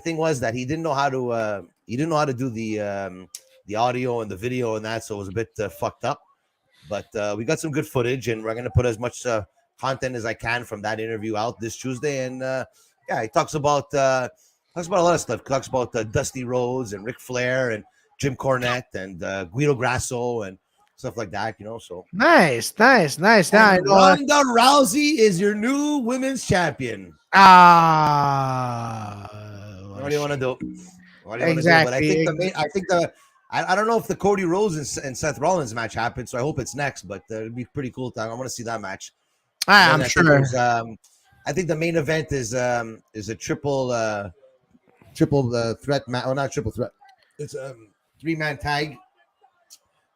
thing was that he didn't know how to do the audio and the video and that, so it was a bit fucked up. But we got some good footage, and we're gonna put as much content as I can from that interview out this Tuesday. And yeah, he talks about a lot of stuff. Talks about Dusty Rhodes and Ric Flair and Jim Cornette and Guido Grasso and stuff like that. So. Nice. Now I And know. Ronda Rousey is your new women's champion. Ah, What do you want to do? What do you want to do? But exactly. I don't know if the Cody Rhodes and Seth Rollins match happens, so I hope it's next. But it'd be pretty cool. I want to see that match. And then I'm sure. I think the main event is a triple threat match. Oh, not triple threat. It's a 3-man tag.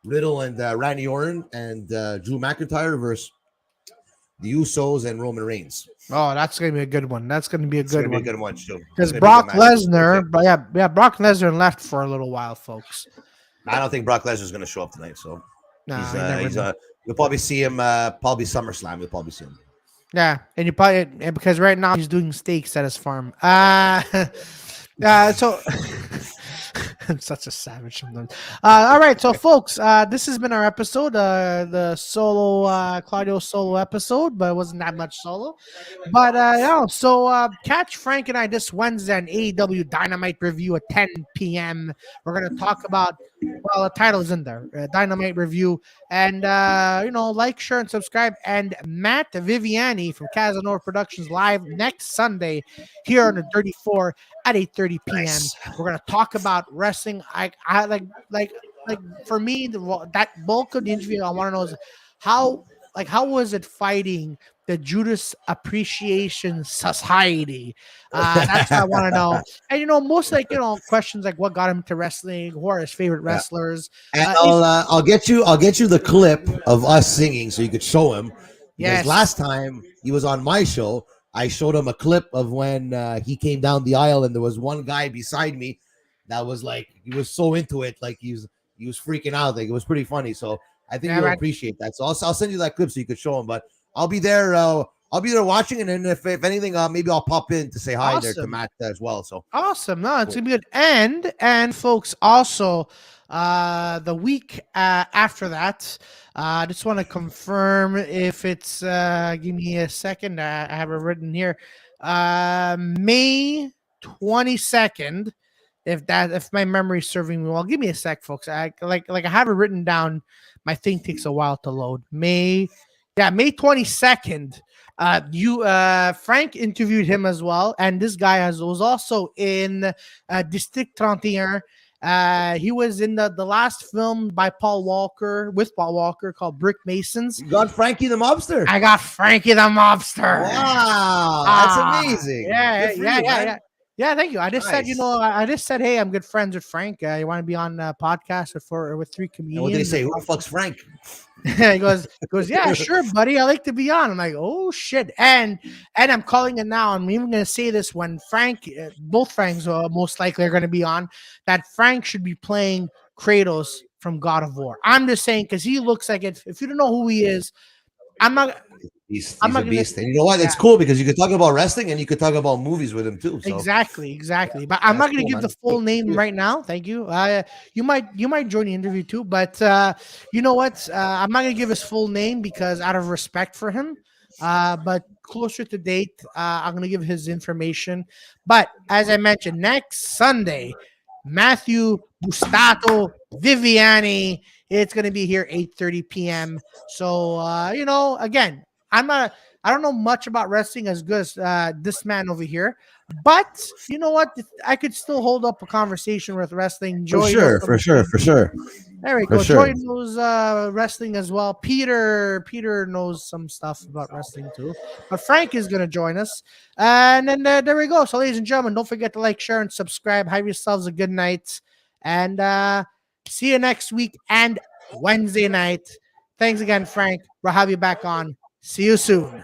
Riddle and Randy Orton and Drew McIntyre versus the Usos and Roman Reigns. Oh, that's gonna be a good one. That's gonna be a It's gonna good be a one. good one too. Because It's gonna be a Brock good match. Lesnar, but yeah, Brock Lesnar left for a little while, folks. I don't think Brock Lesnar's going to show up tonight, so Nah, you'll probably see him. Probably SummerSlam. You'll probably see him. yeah, and you probably because right now he's doing steaks at his farm. So I'm such a savage sometimes. All right, so folks, this has been our episode, the solo Claudio solo episode, but it wasn't that much solo. But catch Frank and I this Wednesday on AEW Dynamite review at 10 p.m. We're gonna talk about the title's in there, Dynamite review, and like, share, and subscribe. And Matt Viviani from Casanova Productions live next Sunday here on the 34 at 8:30 p.m. Nice. We're gonna talk about wrestling. I like for me that bulk of the interview I want to know is how was it fighting the Judas Appreciation Society? That's what I want to know. And most questions like what got him to wrestling, who are his favorite wrestlers. And I'll get you the clip of us singing so you could show him. Because Yes. last time he was on my show, I showed him a clip of when he came down the aisle and there was one guy beside me that was like, he was so into it, like he was freaking out. Like, it was pretty funny. So I think you'll appreciate that. So I'll send you that clip so you could show him. But I'll be there. I'll be there watching, and then if anything, maybe I'll pop in to say hi there to Matt as well. So awesome! No, it's gonna be good. And folks, also the week after that, I just want to confirm if it's. Give me a second. I have it written here. May 22nd. If my memory is serving me well, give me a sec, folks. I have it written down. My thing takes a while to load. May 22nd. Frank interviewed him as well, and this guy was also in District 31. He was in the last film by Paul Walker called Brick Masons. You got Frankie the Mobster. I got Frankie the Mobster. Wow, that's amazing. Yeah, thank you. I just Nice. said, hey, I'm good friends with Frank. You want to be on a podcast with three comedians? And what did he say? Who the fuck's Frank? he goes, yeah, sure, buddy. I like to be on. I'm like, oh shit, and I'm calling it now. I'm even gonna say this when both Franks most likely are gonna be on. That Frank should be playing Kratos from God of War. I'm just saying because he looks like it. If you don't know who he is, I'm not. He's a beast. And you know what? It's cool because you could talk about wrestling and you could talk about movies with him too. So. Exactly. But I'm not going to give the full name right now. Thank you. You might join the interview too, but you know what? I'm not going to give his full name because out of respect for him. But closer to date, I'm going to give his information. But as I mentioned, next Sunday, Matthew Bustato Viviani. It's going to be here 8:30 p.m. So again. I don't know much about wrestling as good as this man over here, but you know what? I could still hold up a conversation with wrestling. Joy For sure. There we go. Joy knows wrestling as well. Peter knows some stuff about wrestling too. But Frank is going to join us. And then there we go. So ladies and gentlemen, don't forget to like, share, and subscribe. Have yourselves a good night. And see you next week and Wednesday night. Thanks again, Frank. We'll have you back on. See you soon.